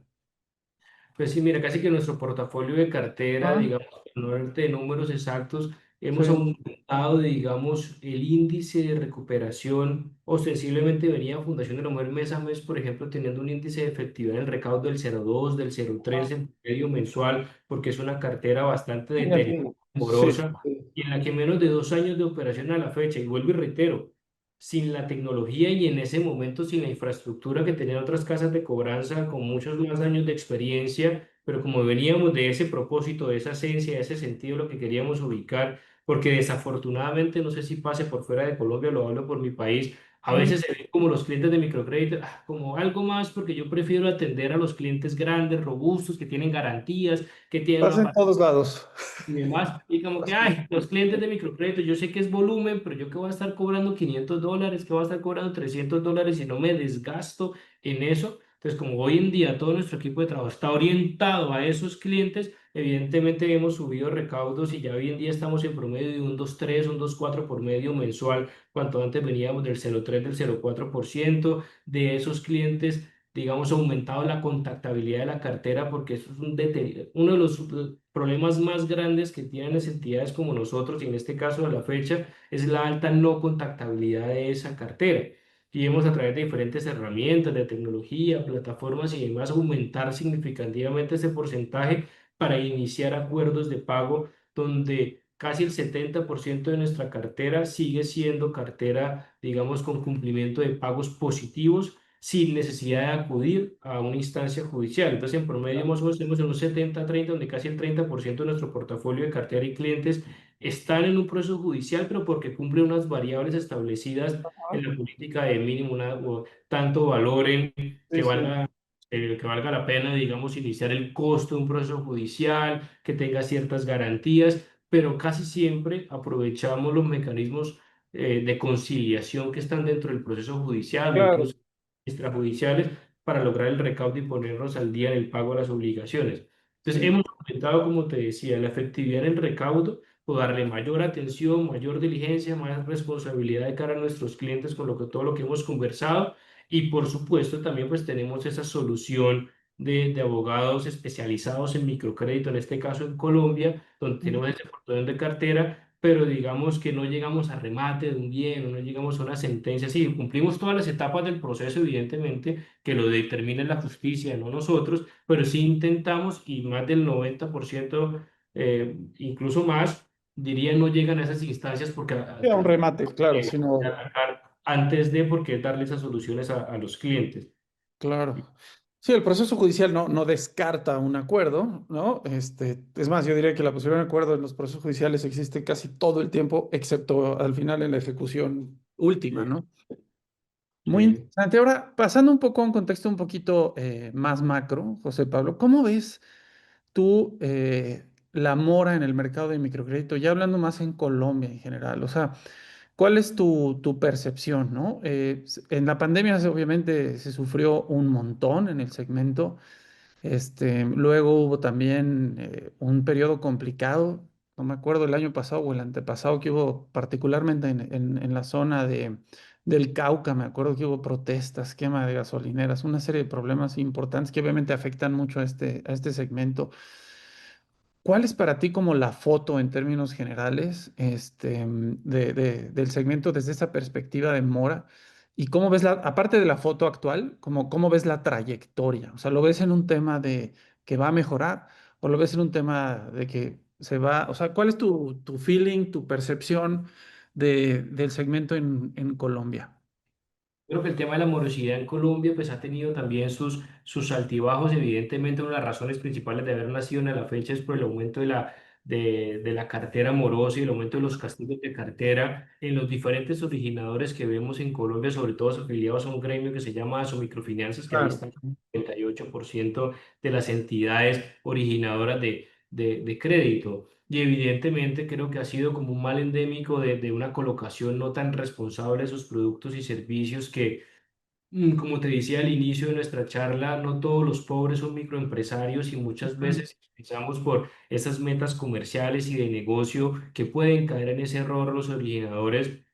Speaker 2: Pues sí, mira, casi que nuestro portafolio de cartera,
Speaker 1: Ah,
Speaker 2: digamos, no darte de números exactos, hemos
Speaker 1: sí.
Speaker 2: aumentado, digamos, el índice de recuperación. Ostensiblemente venía Fundación de la Mujer mes a mes, por ejemplo, teniendo un índice de efectividad en el recaudo del 0,2, del
Speaker 1: Ah,
Speaker 2: 0,3 en medio mensual, porque es una cartera bastante
Speaker 1: sí,
Speaker 2: deteriorada,
Speaker 1: sí,
Speaker 2: morosa,
Speaker 1: sí.
Speaker 2: y en la que menos de 2 años de operación a la fecha, y vuelvo y reitero, sin la tecnología y en ese momento sin la infraestructura que tenían otras casas de cobranza con muchos más años de experiencia, pero como veníamos de ese propósito, de esa esencia, de ese sentido, lo que queríamos ubicar, porque desafortunadamente, no sé si pase por fuera de Colombia, lo hablo por mi país, a
Speaker 1: Mm.
Speaker 2: veces se ve como los clientes de microcrédito, como algo más, porque yo prefiero atender a los clientes grandes, robustos, que tienen garantías, que tienen
Speaker 1: Pasa en todos lados.
Speaker 2: y demás. Y como que, ay, los clientes de microcrédito, yo sé que es volumen, pero yo que voy a estar cobrando $500, que voy a estar cobrando $300 y no me desgasto en eso. Entonces, como hoy en día todo nuestro equipo de trabajo está orientado a esos clientes, evidentemente hemos subido recaudos y ya hoy en día estamos en promedio de un 2,3, un 2,4 por medio mensual, cuanto antes veníamos del 0,3, del 0,4% de esos clientes. Digamos, aumentado la contactabilidad de la cartera, porque eso es uno de los problemas más grandes que tienen las entidades como nosotros, y en este caso de la fecha, es la alta no contactabilidad de esa cartera. Y hemos a través de diferentes herramientas de tecnología, plataformas y demás, aumentar significativamente ese porcentaje para iniciar acuerdos de pago donde casi el 70% de nuestra cartera sigue siendo cartera, digamos, con cumplimiento de pagos positivos sin necesidad de acudir a una instancia judicial. Entonces, en promedio, más o menos, tenemos en un 70-30, donde casi el 30% de nuestro portafolio de cartera y clientes están en un proceso judicial, pero porque cumplen unas variables establecidas en la política de mínimo, o tanto valoren
Speaker 1: Sí,
Speaker 2: que
Speaker 1: sí.
Speaker 2: valga la pena, digamos, iniciar el costo de un proceso judicial, que tenga ciertas garantías, pero casi siempre aprovechamos los mecanismos de conciliación que están dentro del proceso judicial, o
Speaker 1: Claro.
Speaker 2: incluso extrajudiciales, para lograr el recaudo y ponernos al día en el pago de las obligaciones. Entonces,
Speaker 1: Sí.
Speaker 2: hemos aumentado, como te decía, la efectividad en el recaudo, o darle mayor atención, mayor diligencia, más responsabilidad de cara a nuestros clientes con todo lo que hemos conversado. Y por supuesto, también pues tenemos esa solución de abogados especializados en microcrédito, en este caso en Colombia, donde tenemos ese portón de cartera pero digamos que no llegamos a remate de un bien, o no llegamos a una sentencia. Sí, cumplimos todas las etapas del proceso, evidentemente, que lo determina la justicia, no nosotros, pero sí intentamos y más del 90%, incluso más, diría, no llegan a esas instancias porque
Speaker 1: Sí, a un remate, claro,
Speaker 2: de
Speaker 1: sino,
Speaker 2: atacar antes de, porque es darle esas soluciones a los clientes.
Speaker 1: claro. Sí, el proceso judicial no descarta un acuerdo, ¿no? Es más, yo diría que la posibilidad de un acuerdo en los procesos judiciales existe casi todo el tiempo, excepto al final en la ejecución última,
Speaker 2: Sí,
Speaker 1: ¿no? Muy
Speaker 2: sí.
Speaker 1: interesante. Ahora, pasando un poco a un contexto un poquito más macro, José Pablo, ¿cómo ves tú la mora en el mercado de microcrédito? Ya hablando más en Colombia en general, o sea, ¿cuál es tu percepción, no? En la pandemia obviamente se sufrió un montón en el segmento. Luego hubo también un periodo complicado, no me acuerdo el año pasado o el antepasado que hubo particularmente en la zona del Cauca, me acuerdo que hubo protestas, quema de gasolineras, una serie de problemas importantes que obviamente afectan mucho a este segmento. ¿Cuál es para ti como la foto en términos generales del segmento desde esa perspectiva de mora? ¿Y cómo ves aparte de la foto actual, cómo ves la trayectoria? O sea, ¿lo ves en un tema de que va a mejorar o lo ves en un tema de que se va? O sea, ¿cuál es tu feeling, tu percepción del segmento en Colombia?
Speaker 2: Creo que el tema de la morosidad en Colombia pues ha tenido también sus altibajos. Evidentemente, una de las razones principales de haber nacido en la fecha es por el aumento de la cartera morosa y el aumento de los castigos de cartera en los diferentes originadores que vemos en Colombia, sobre todo afiliados a un gremio que se llama Microfinanzas, que ahí
Speaker 1: Claro.
Speaker 2: están el 98% de las entidades originadoras de crédito. Y evidentemente creo que ha sido como un mal endémico de una colocación no tan responsable de esos productos y servicios que, como te decía al inicio de nuestra charla, no todos los pobres son microempresarios y muchas
Speaker 1: Ujú,
Speaker 2: veces empezamos por esas metas comerciales y de negocio que pueden caer en ese error los originadores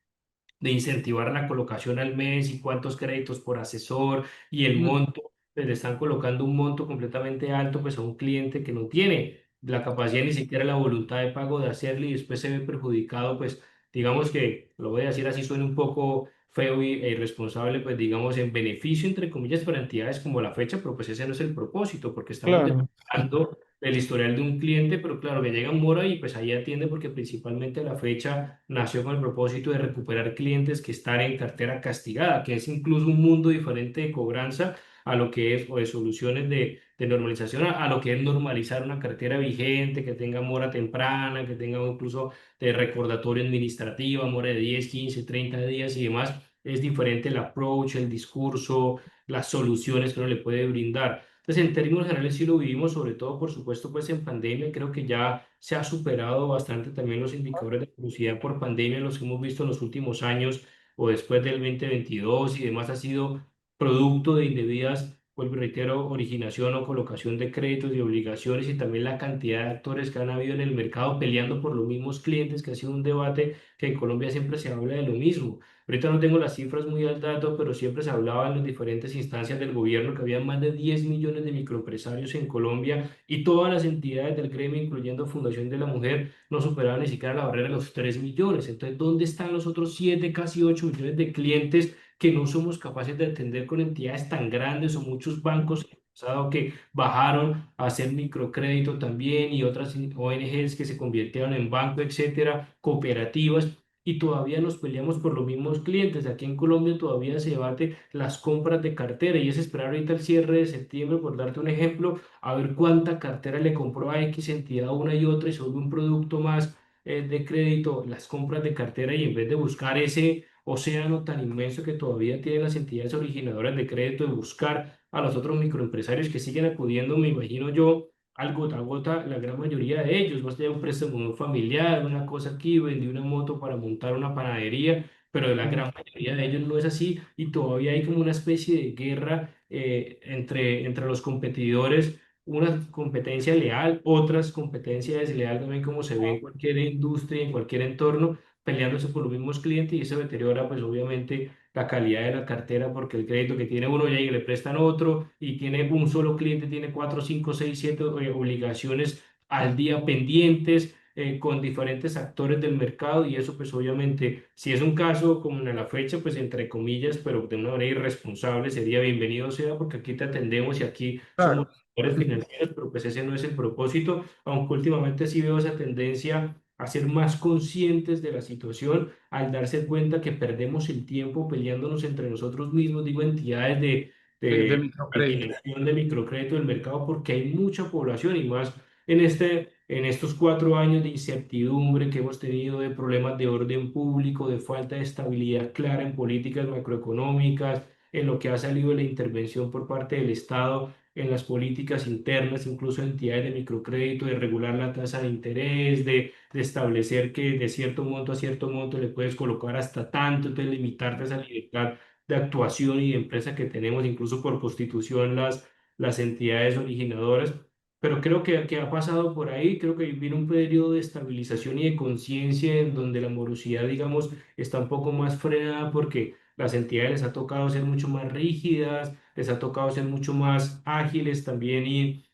Speaker 2: de incentivar la colocación al mes y cuántos créditos por asesor y el
Speaker 1: ujú,
Speaker 2: monto, pues le están colocando un monto completamente alto pues a un cliente que no tiene la capacidad ni siquiera la voluntad de pago de hacerlo y después se ve perjudicado, pues digamos que, lo voy a decir así, suena un poco feo e irresponsable, pues digamos en beneficio entre comillas para entidades como la fecha, pero pues ese no es el propósito porque estamos
Speaker 1: claro.
Speaker 2: dando el historial de un cliente, pero claro, que llega un mora y pues ahí atiende porque principalmente la fecha nació con el propósito de recuperar clientes que están en cartera castigada, que es incluso un mundo diferente de cobranza a lo que es, o de soluciones de normalización, a lo que es normalizar una cartera vigente, que tenga mora temprana, que tenga incluso de recordatorio administrativa, mora de 10 15 30 días y demás. Es diferente el approach, el discurso, las soluciones que uno le puede brindar. Entonces, en términos generales, sí lo vivimos, sobre todo, por supuesto, pues en pandemia. Creo que ya se ha superado bastante también los indicadores de velocidad por pandemia, los que hemos visto en los últimos años o después del 2022 y demás, ha sido producto de indebidas, vuelvo y reitero, originación o colocación de créditos y obligaciones y también la cantidad de actores que han habido en el mercado peleando por los mismos clientes, que ha sido un debate que en Colombia siempre se habla de lo mismo. Ahorita no tengo las cifras muy al dato, pero siempre se hablaba en las diferentes instancias del gobierno que había más de 10 millones de microempresarios en Colombia y todas las entidades del gremio, incluyendo Fundación de la Mujer, no superaban ni siquiera la barrera de los 3 millones. Entonces, ¿dónde están los otros 7, casi 8 millones de clientes que no somos capaces de atender con entidades tan grandes o muchos bancos en el pasado que bajaron a hacer microcrédito también y otras ONGs que se convirtieron en banco, etcétera, cooperativas? Y todavía nos peleamos por los mismos clientes. Aquí en Colombia todavía se debate las compras de cartera y es esperar ahorita el cierre de septiembre, por darte un ejemplo, a ver cuánta cartera le compró a X entidad una y otra y sobre un producto más de crédito, las compras de cartera y en vez de buscar ese océano tan inmenso que todavía tienen las entidades originadoras de crédito, de buscar a los otros microempresarios que siguen acudiendo, me imagino yo, al gota a gota, la gran mayoría de ellos, más allá de un préstamo de un familiar, una cosa aquí, vendí una moto para montar una panadería, pero la gran mayoría de ellos no es así y todavía hay como una especie de guerra entre los competidores, una competencia leal, otras competencia desleal también como se ve en cualquier industria, en cualquier entorno, peleándose por los mismos clientes y eso deteriora pues obviamente la calidad de la cartera porque el crédito que tiene uno ya y le prestan otro y tiene un solo cliente, tiene 4, 5, 6, 7 obligaciones al día pendientes. con diferentes actores del mercado y eso pues obviamente, si es un caso como en la fecha, pues entre comillas, pero de una manera irresponsable, sería bienvenido sea porque aquí te atendemos y aquí somos
Speaker 1: Claro.
Speaker 2: gestores financieros, pero pues ese no es el propósito, aunque últimamente sí veo esa tendencia a ser más conscientes de la situación al darse cuenta que perdemos el tiempo peleándonos entre nosotros mismos, digo, entidades
Speaker 1: De
Speaker 2: de
Speaker 1: microcrédito.
Speaker 2: originación de microcrédito del mercado, porque hay mucha población y más en estos 4 años de incertidumbre que hemos tenido, de problemas de orden público, de falta de estabilidad clara en políticas macroeconómicas, en lo que ha salido de la intervención por parte del Estado en las políticas internas, incluso entidades de microcrédito, de regular la tasa de interés, de establecer que de cierto monto a cierto monto le puedes colocar hasta tanto, entonces limitarte esa libertad de actuación y de empresa que tenemos, incluso por constitución, las entidades originadoras. Pero creo que ha pasado por ahí, creo que viene un periodo de estabilización y de conciencia en donde la morosidad, digamos, está un poco más frenada porque las entidades les ha tocado ser mucho más rígidas, les ha tocado ser mucho más ágiles también y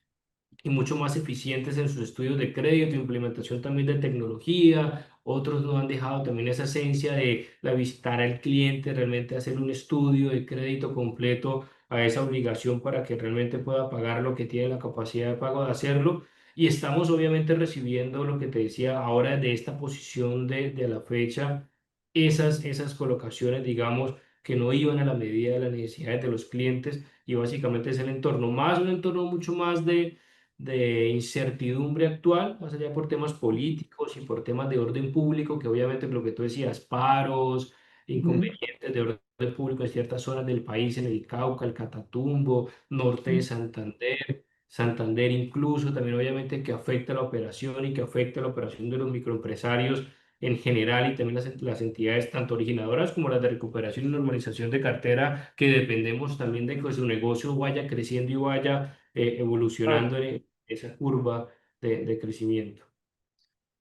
Speaker 2: mucho más eficientes en sus estudios de crédito, implementación también de tecnología. Otros no han dejado también esa esencia de la visitar al cliente, realmente hacer un estudio de crédito completo a esa obligación para que realmente pueda pagar lo que tiene la capacidad de pago de hacerlo. Y estamos obviamente recibiendo lo que te decía ahora de esta posición de la fecha, esas colocaciones, digamos, que no iban a la medida de las necesidades de los clientes y básicamente es el entorno, más un entorno mucho más de incertidumbre actual, más allá por temas políticos y por temas de orden público, que obviamente lo que tú decías, paros,
Speaker 1: Ujú,
Speaker 2: inconvenientes de orden público en ciertas zonas del país, en el Cauca, el Catatumbo, norte de
Speaker 1: ujú.
Speaker 2: Santander, Santander incluso, también obviamente que afecta la operación y que afecta la operación de los microempresarios en general y también las entidades tanto originadoras como las de recuperación y normalización de cartera, que dependemos también de que su negocio vaya creciendo y vaya
Speaker 1: Claro.
Speaker 2: evolucionando en esa curva de crecimiento.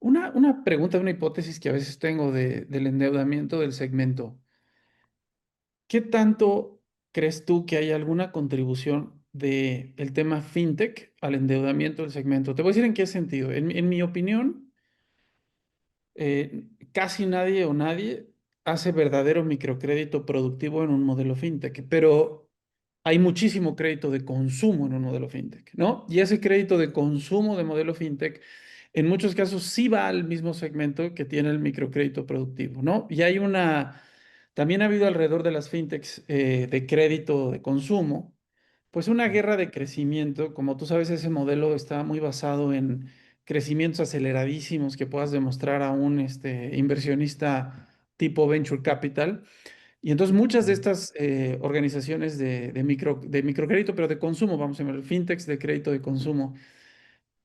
Speaker 1: Una pregunta, una hipótesis que a veces tengo del endeudamiento del segmento. ¿Qué tanto crees tú que hay alguna contribución del tema fintech al endeudamiento del segmento? Te voy a decir en qué sentido. En mi opinión, casi nadie o nadie hace verdadero microcrédito productivo en un modelo fintech, pero hay muchísimo crédito de consumo en un modelo fintech, ¿no? Y ese crédito de consumo de modelo fintech, en muchos casos sí va al mismo segmento que tiene el microcrédito productivo, ¿no? Y hay también ha habido alrededor de las fintechs de crédito de consumo, pues una guerra de crecimiento. Como tú sabes, ese modelo está muy basado en crecimientos aceleradísimos que puedas demostrar a un inversionista tipo venture capital. Y entonces muchas de estas organizaciones de microcrédito, pero de consumo, vamos a ver, fintechs de crédito de consumo,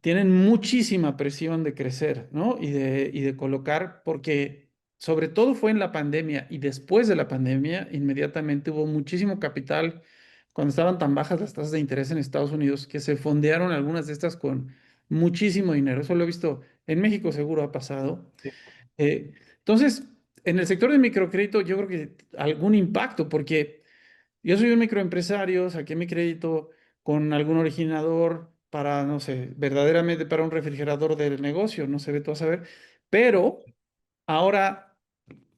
Speaker 1: tienen muchísima presión de crecer, ¿no? Y de colocar, porque sobre todo fue en la pandemia y después de la pandemia, inmediatamente hubo muchísimo capital cuando estaban tan bajas las tasas de interés en Estados Unidos, que se fondearon algunas de estas con muchísimo dinero. Eso lo he visto en México, seguro ha pasado. Entonces, en el sector de microcrédito, yo creo que algún impacto, porque yo soy un microempresario, saqué mi crédito con algún originador para, no sé, verdaderamente para un refrigerador del negocio, no se ve todo a saber, pero ahora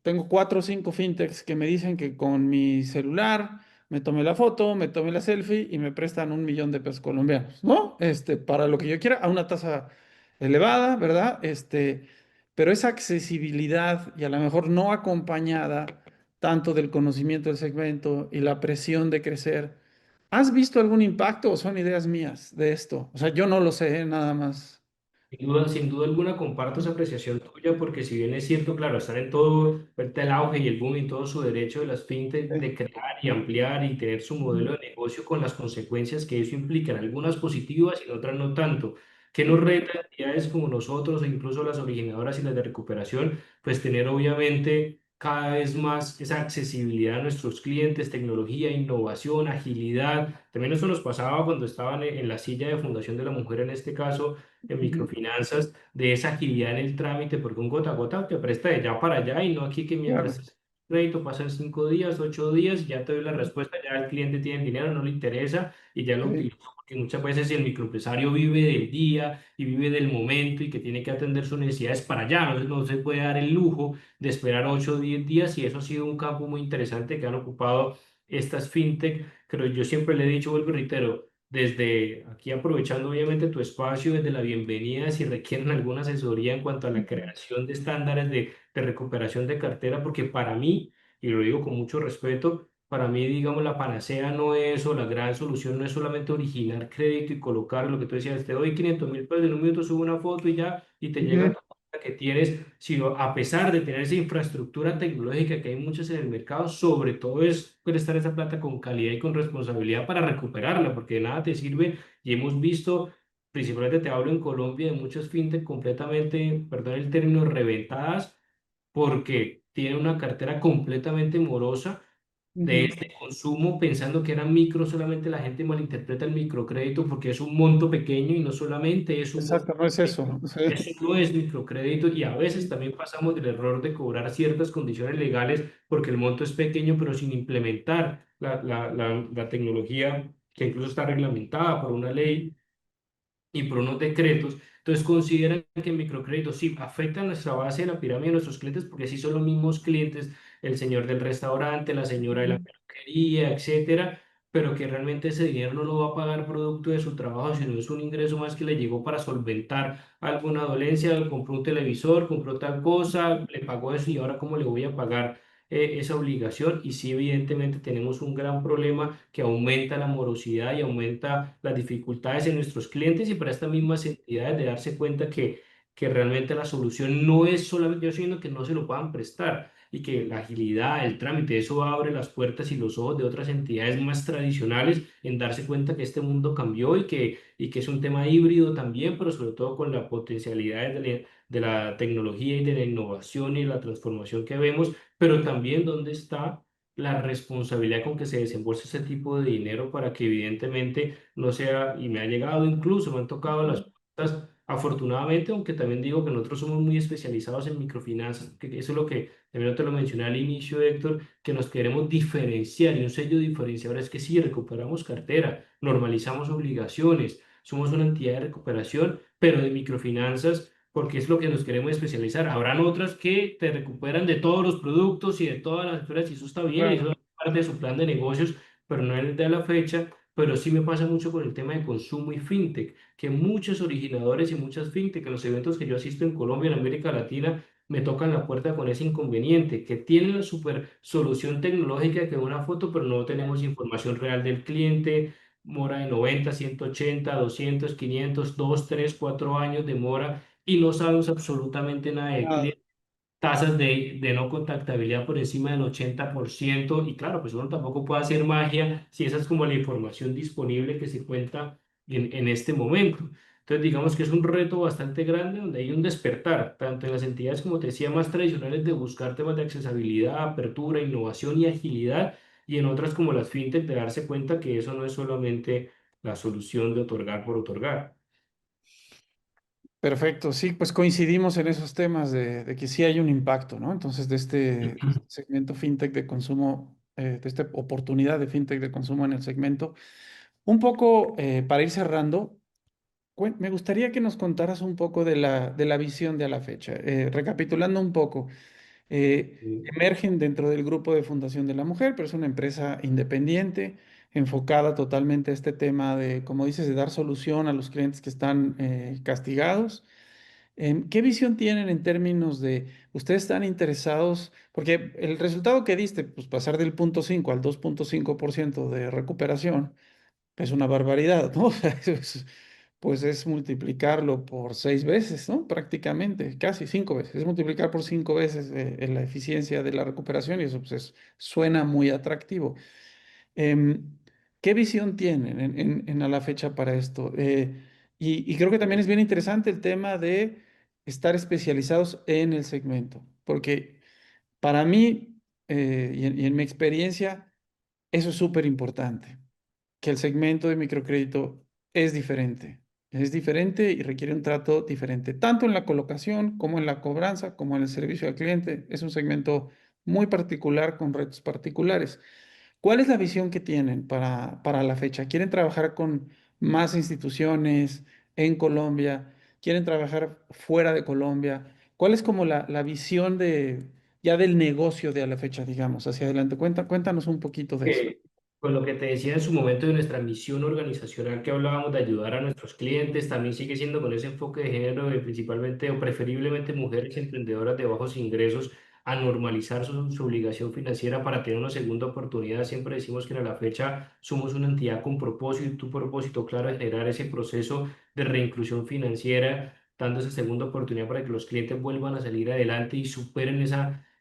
Speaker 1: tengo cuatro o cinco fintechs que me dicen que con mi celular me tomé la foto, me tomé la selfie y me prestan 1 millón de pesos colombianos, ¿no? Para lo que yo quiera, a una tasa elevada, ¿verdad? Pero esa accesibilidad y a lo mejor no acompañada tanto del conocimiento del segmento y la presión de crecer. ¿Has visto algún impacto o son ideas mías de esto? O sea, yo no lo sé, nada más.
Speaker 2: Sin duda alguna comparto esa apreciación tuya porque si bien es cierto, claro, están en todo ahorita el auge y el boom y todo su derecho de las fintech
Speaker 1: Sí.
Speaker 2: de crear y ampliar y tener su modelo de negocio con las consecuencias que eso implica, algunas positivas y otras no tanto, que nos
Speaker 1: Ujú.
Speaker 2: reta a entidades como nosotros o incluso las originadoras y las de recuperación, pues tener obviamente cada vez más esa accesibilidad a nuestros clientes, tecnología, innovación, agilidad. También eso nos pasaba cuando estaban en la silla de fundación de la mujer en este caso en
Speaker 1: Ujú.
Speaker 2: microfinanzas, de esa agilidad en el trámite, porque un gota a gota te presta de allá para allá y no aquí que mientras
Speaker 1: Claro.
Speaker 2: el crédito pasan 5 días, 8 días, ya te doy la respuesta, ya el cliente tiene el dinero, no le interesa y ya lo
Speaker 1: Sí.
Speaker 2: utilizó que muchas veces el microempresario vive del día y vive del momento y que tiene que atender sus necesidades para allá, no se puede dar el lujo de esperar 8 o 10 días y eso ha sido un campo muy interesante que han ocupado estas fintech, pero yo siempre le he dicho, vuelvo y reitero, desde aquí aprovechando obviamente tu espacio, desde la bienvenida, si requieren alguna asesoría en cuanto a la creación de estándares de recuperación de cartera, porque para mí, y lo digo con mucho respeto, para mí, digamos, la panacea no es, o la gran solución no es solamente originar crédito y colocar lo que tú decías, te doy 500.000 pesos, en un minuto subo una foto y ya, y te llega
Speaker 1: Ujú.
Speaker 2: toda la que tienes, sino a pesar de tener esa infraestructura tecnológica que hay muchas en el mercado, sobre todo es prestar esa plata con calidad y con responsabilidad para recuperarla, porque de nada te sirve, y hemos visto, principalmente te hablo en Colombia, de muchas fintech completamente, perdón el término, reventadas porque tiene una cartera completamente morosa de
Speaker 1: Ujú.
Speaker 2: este consumo, pensando que era micro, solamente la gente malinterpreta el microcrédito porque es un monto pequeño y no solamente es un monto
Speaker 1: Exacto, no es eso.
Speaker 2: pequeño,
Speaker 1: Sí.
Speaker 2: eso no es microcrédito y a veces también pasamos del error de cobrar ciertas condiciones legales porque el monto es pequeño, pero sin implementar la tecnología que incluso está reglamentada por una ley y por unos decretos. Entonces consideran que el microcrédito sí afecta a nuestra base de la pirámide de nuestros clientes porque así son los mismos clientes, el señor del restaurante, la señora de la
Speaker 1: Ujú.
Speaker 2: peluquería, etcétera, pero que realmente ese dinero no lo va a pagar producto de su trabajo, sino es un ingreso más que le llegó para solventar alguna dolencia, compró un televisor, compró tal cosa, le pagó eso y ahora cómo le voy a pagar esa obligación. Y sí, evidentemente tenemos un gran problema que aumenta la morosidad y aumenta las dificultades en nuestros clientes y para estas mismas entidades de darse cuenta que realmente la solución no es solamente yo siendo que no se lo puedan prestar y que la agilidad, el trámite, eso abre las puertas y los ojos de otras entidades más tradicionales en darse cuenta que este mundo cambió y que es un tema híbrido también, pero sobre todo con las potencialidades de la tecnología y de la innovación y la transformación que vemos, pero también dónde está la responsabilidad con que se desembolsa ese tipo de dinero para que evidentemente no sea, y me ha llegado incluso, me han tocado las puertas, afortunadamente, aunque también digo que nosotros somos muy especializados en microfinanzas, que eso es lo que también te lo mencioné al inicio, Héctor, que nos queremos diferenciar y un sello diferenciador es que sí, recuperamos cartera, normalizamos obligaciones, somos una entidad de recuperación, pero de microfinanzas porque es lo que nos queremos especializar. Habrán otras que te recuperan de todos los productos y de todas las esferas, y eso está bien, y eso
Speaker 1: Claro.
Speaker 2: es parte de su plan de negocios, pero no es de la fecha. Pero sí me pasa mucho con el tema de consumo y fintech, que muchos originadores y muchas fintech en los eventos que yo asisto en Colombia, en América Latina, me tocan la puerta con ese inconveniente, que tienen la super solución tecnológica que una foto, pero no tenemos información real del cliente, mora de 90, 180, 200, 500, 2, 3, 4 años de mora y no sabemos absolutamente nada del
Speaker 1: Nada.
Speaker 2: cliente, tasas de no contactabilidad por encima del 80% y claro, pues uno tampoco puede hacer magia si esa es como la información disponible que se cuenta en este momento. Entonces digamos que es un reto bastante grande donde hay un despertar, tanto en las entidades, como te decía, más tradicionales de buscar temas de accesibilidad, apertura, innovación y agilidad, y en otras como las fintech de darse cuenta que eso no es solamente la solución de otorgar por otorgar.
Speaker 1: Perfecto, sí, pues coincidimos en esos temas de que sí hay un impacto, ¿no? Entonces, de este segmento fintech de consumo, de esta oportunidad de fintech de consumo en el segmento. Un poco para ir cerrando, me gustaría que nos contaras un poco de la visión de a la fecha. Recapitulando un poco, emergen dentro del grupo de Fundación de la Mujer, pero es una empresa independiente, enfocada totalmente a este tema de, como dices, de dar solución a los clientes que están castigados. ¿Qué visión tienen en términos de, ustedes están interesados, porque el resultado que diste, pues pasar del 0,5 al 2,5% de recuperación, es una barbaridad, ¿no? O sea, pues es multiplicarlo por 6 veces, ¿no? Prácticamente, casi 5 veces. Es multiplicar por 5 veces en la eficiencia de la recuperación y eso pues suena muy atractivo. Em, ¿Qué visión tienen a la fecha para esto? Y creo que también es bien interesante el tema de estar especializados en el segmento, porque para mí y en mi experiencia, eso es súper importante, que el segmento de microcrédito es diferente. Es diferente y requiere un trato diferente, tanto en la colocación como en la cobranza, como en el servicio al cliente. Es un segmento muy particular con retos particulares. ¿Cuál es la visión que tienen para la fecha? ¿Quieren trabajar con más instituciones en Colombia, quieren trabajar fuera de Colombia. ¿Cuál es como la visión de ya del negocio de a la fecha, digamos, hacia adelante? Cuéntanos un poquito de eso.
Speaker 2: que con lo que te decía en su momento de nuestra misión organizacional que hablábamos de ayudar a nuestros clientes, también sigue siendo con ese enfoque de género de principalmente o preferiblemente mujeres emprendedoras de bajos ingresos a normalizar su obligación financiera para tener una segunda oportunidad. Siempre decimos que a la fecha somos una entidad con propósito y tu propósito claro es generar ese proceso de reinclusión financiera, dando esa segunda oportunidad para que los clientes vuelvan a salir adelante y superen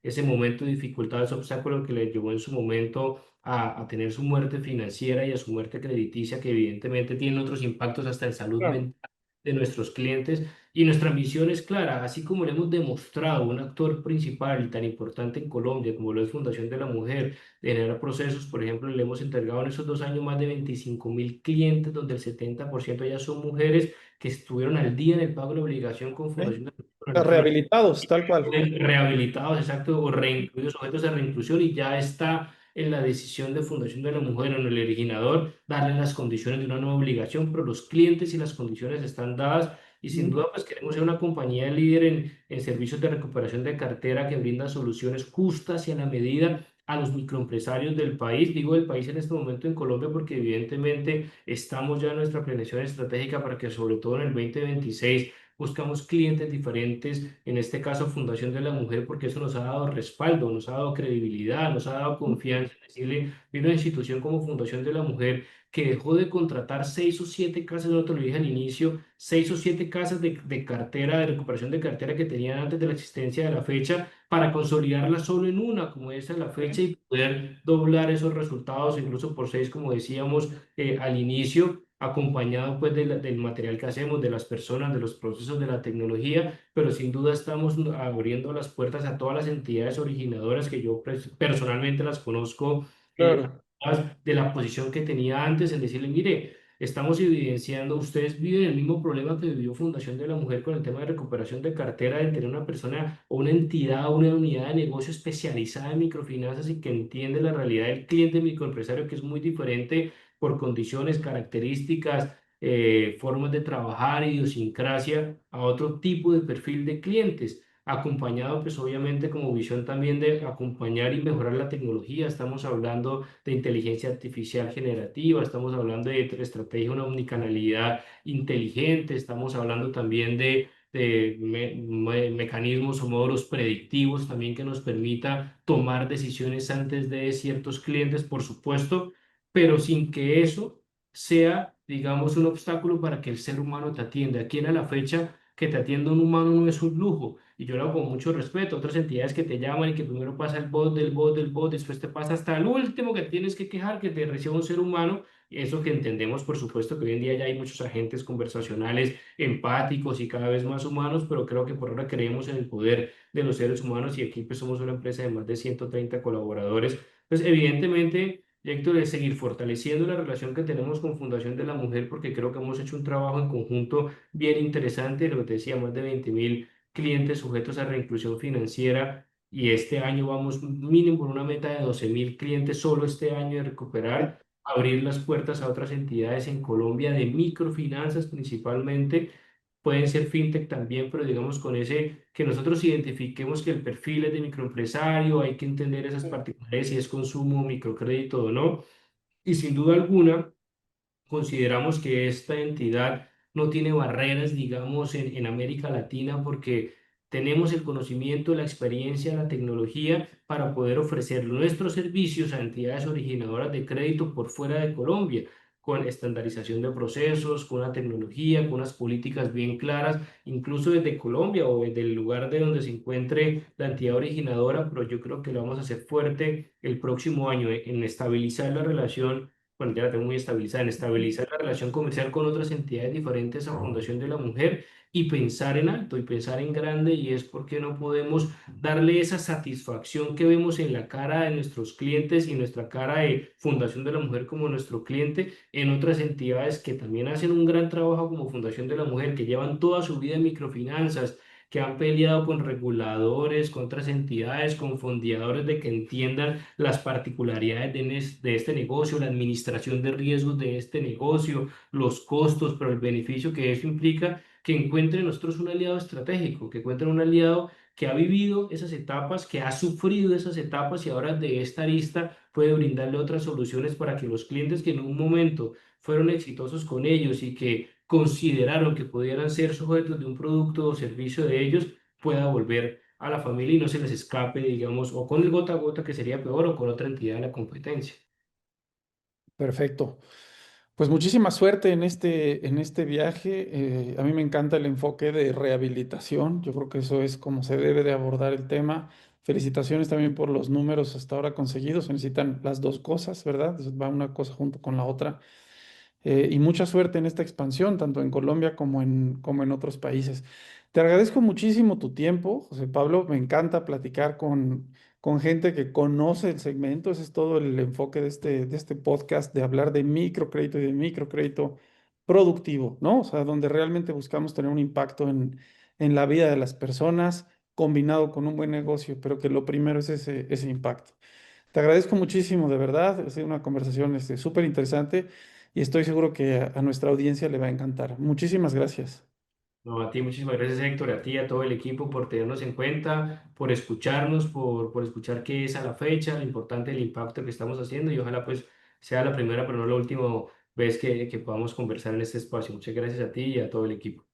Speaker 2: ese momento de dificultad, ese obstáculo que les llevó en su momento a tener su muerte financiera y a su muerte crediticia, que evidentemente tienen otros impactos hasta en salud
Speaker 1: Claro.
Speaker 2: mental de nuestros clientes. Y nuestra misión es clara, así como le hemos demostrado un actor principal y tan importante en Colombia como lo es Fundación de la Mujer, de generar procesos, por ejemplo, le hemos entregado en esos 2 años más de 25.000 clientes, donde el 70% ya son mujeres que estuvieron al día en el pago de la obligación con
Speaker 1: ¿Sí?
Speaker 2: Fundación de la Mujer con el tema
Speaker 1: Rehabilitados, tal cual.
Speaker 2: rehabilitados, exacto, o reincluidos, sujetos a reinclusión, y ya está en la decisión de Fundación de la Mujer, en el originador, darle las condiciones de una nueva obligación, pero los clientes y las condiciones están dadas. Y sin
Speaker 1: Ujú.
Speaker 2: duda, pues queremos ser una compañía líder en servicios de recuperación de cartera que brinda soluciones justas y a la medida a los microempresarios del país. Digo del país en este momento en Colombia porque evidentemente estamos ya en nuestra planeación estratégica para que sobre todo en el 2026 buscamos clientes diferentes, en este caso Fundación de la Mujer, porque eso nos ha dado respaldo, nos ha dado credibilidad, nos ha dado confianza. Decirle, viene una institución como Fundación de la Mujer que dejó de contratar 6 o 7 casas, no te lo dije al inicio, 6 o 7 casas de cartera, de recuperación de cartera que tenían antes de la existencia de la fecha, para consolidarla solo en una, como esa es la fecha, y poder doblar esos resultados, incluso por 6, como decíamos al inicio, acompañado pues del material que hacemos, de las personas, de los procesos, de la tecnología, pero sin duda estamos abriendo las puertas a todas las entidades originadoras que yo personalmente las conozco,
Speaker 1: Claro,
Speaker 2: de la posición que tenía antes, en decirle, mire, estamos evidenciando, ustedes viven el mismo problema que vivió Fundación de la Mujer con el tema de recuperación de cartera, de tener una persona o una entidad o una unidad de negocio especializada en microfinanzas y que entiende la realidad del cliente microempresario, que es muy diferente por condiciones, características, formas de trabajar, idiosincrasia, a otro tipo de perfil de clientes, acompañado pues obviamente como visión también de acompañar y mejorar la tecnología. Estamos hablando de inteligencia artificial generativa, estamos hablando de estrategia, una omnicanalidad inteligente, estamos hablando también de mecanismos o módulos predictivos también que nos permita tomar decisiones antes de ciertos clientes, por supuesto, pero sin que eso sea, digamos, un obstáculo para que el ser humano te atienda. Aquí en la fecha, que te atienda un humano no es un lujo, y yo lo hago con mucho respeto. Otras entidades que te llaman y que primero pasa el bot del bot del bot, después te pasa hasta el último que tienes que quejar, que te reciba un ser humano. Eso que entendemos, por supuesto, que hoy en día ya hay muchos agentes conversacionales empáticos y cada vez más humanos, pero creo que por ahora creemos en el poder de los seres humanos, y aquí pues somos una empresa de más de 130 colaboradores. Pues evidentemente, Héctor, es seguir fortaleciendo la relación que tenemos con Fundación de la Mujer, porque creo que hemos hecho un trabajo en conjunto bien interesante, lo que te decía, más de 20.000 clientes sujetos a reinclusión financiera, y este año vamos mínimo por una meta de 12.000 clientes solo este año de
Speaker 1: sí,
Speaker 2: recuperar, abrir las puertas a otras entidades en Colombia de microfinanzas principalmente. Pueden ser fintech también, pero digamos con ese que nosotros identifiquemos que el perfil es de microempresario, hay que entender esas particularidades, si es consumo, microcrédito o no. Y sin duda alguna, consideramos que esta entidad no tiene barreras, digamos, en América Latina, porque tenemos el conocimiento, la experiencia, la tecnología para poder ofrecer nuestros servicios a entidades originadoras de crédito por fuera de Colombia, con estandarización de procesos, con una tecnología, con unas políticas bien claras, incluso desde Colombia o desde el lugar de donde se encuentre la entidad originadora, pero yo creo que lo vamos a hacer fuerte el próximo año en estabilizar la relación. Bueno, ya la tengo muy estabilizada, en estabilizar la relación comercial con otras entidades diferentes a Fundación de la Mujer, y pensar en alto y pensar en grande, y es porque no podemos darle esa satisfacción que vemos en la cara de nuestros clientes y nuestra cara de Fundación de la Mujer como nuestro cliente en otras entidades que también hacen un gran trabajo como Fundación de la Mujer, que llevan toda su vida en microfinanzas, que han peleado con reguladores, con otras entidades, con fondeadores de que entiendan las particularidades de este negocio, la administración de riesgos de este negocio, los costos, pero el beneficio que eso implica, que encuentren nosotros un aliado estratégico, que encuentren un aliado que ha vivido esas etapas, que ha sufrido esas etapas y ahora de esta arista puede brindarle otras soluciones para que los clientes que en un momento fueron exitosos con ellos y que consideraron que pudieran ser sujetos de un producto o servicio de ellos, pueda volver a la familia y no se les escape, digamos, o con el gota a gota, que sería peor, o con otra entidad de la competencia.
Speaker 1: Perfecto. Pues muchísima suerte en este viaje. A mí me encanta el enfoque de rehabilitación. Yo creo que eso es como se debe de abordar el tema. Felicitaciones también por los números hasta ahora conseguidos. Se necesitan las dos cosas, ¿verdad? Va una cosa junto con la otra. Y mucha suerte en esta expansión, tanto en Colombia como en otros países. Te agradezco muchísimo tu tiempo, José Pablo. Me encanta platicar con gente que conoce el segmento. Ese es todo el enfoque de este podcast, de hablar de microcrédito y de microcrédito productivo, ¿no? O sea, donde realmente buscamos tener un impacto en la vida de las personas combinado con un buen negocio, pero que lo primero es ese impacto. Te agradezco muchísimo, de verdad. Ha sido una conversación súper interesante y estoy seguro que a nuestra audiencia le va a encantar. Muchísimas gracias.
Speaker 2: No, a ti muchísimas gracias, Héctor, a ti, a todo el equipo por tenernos en cuenta, por escucharnos, por escuchar qué es a la fecha, lo importante del impacto que estamos haciendo y ojalá pues sea la primera, pero no la última vez que podamos conversar en este espacio. Muchas gracias a ti y a todo el equipo.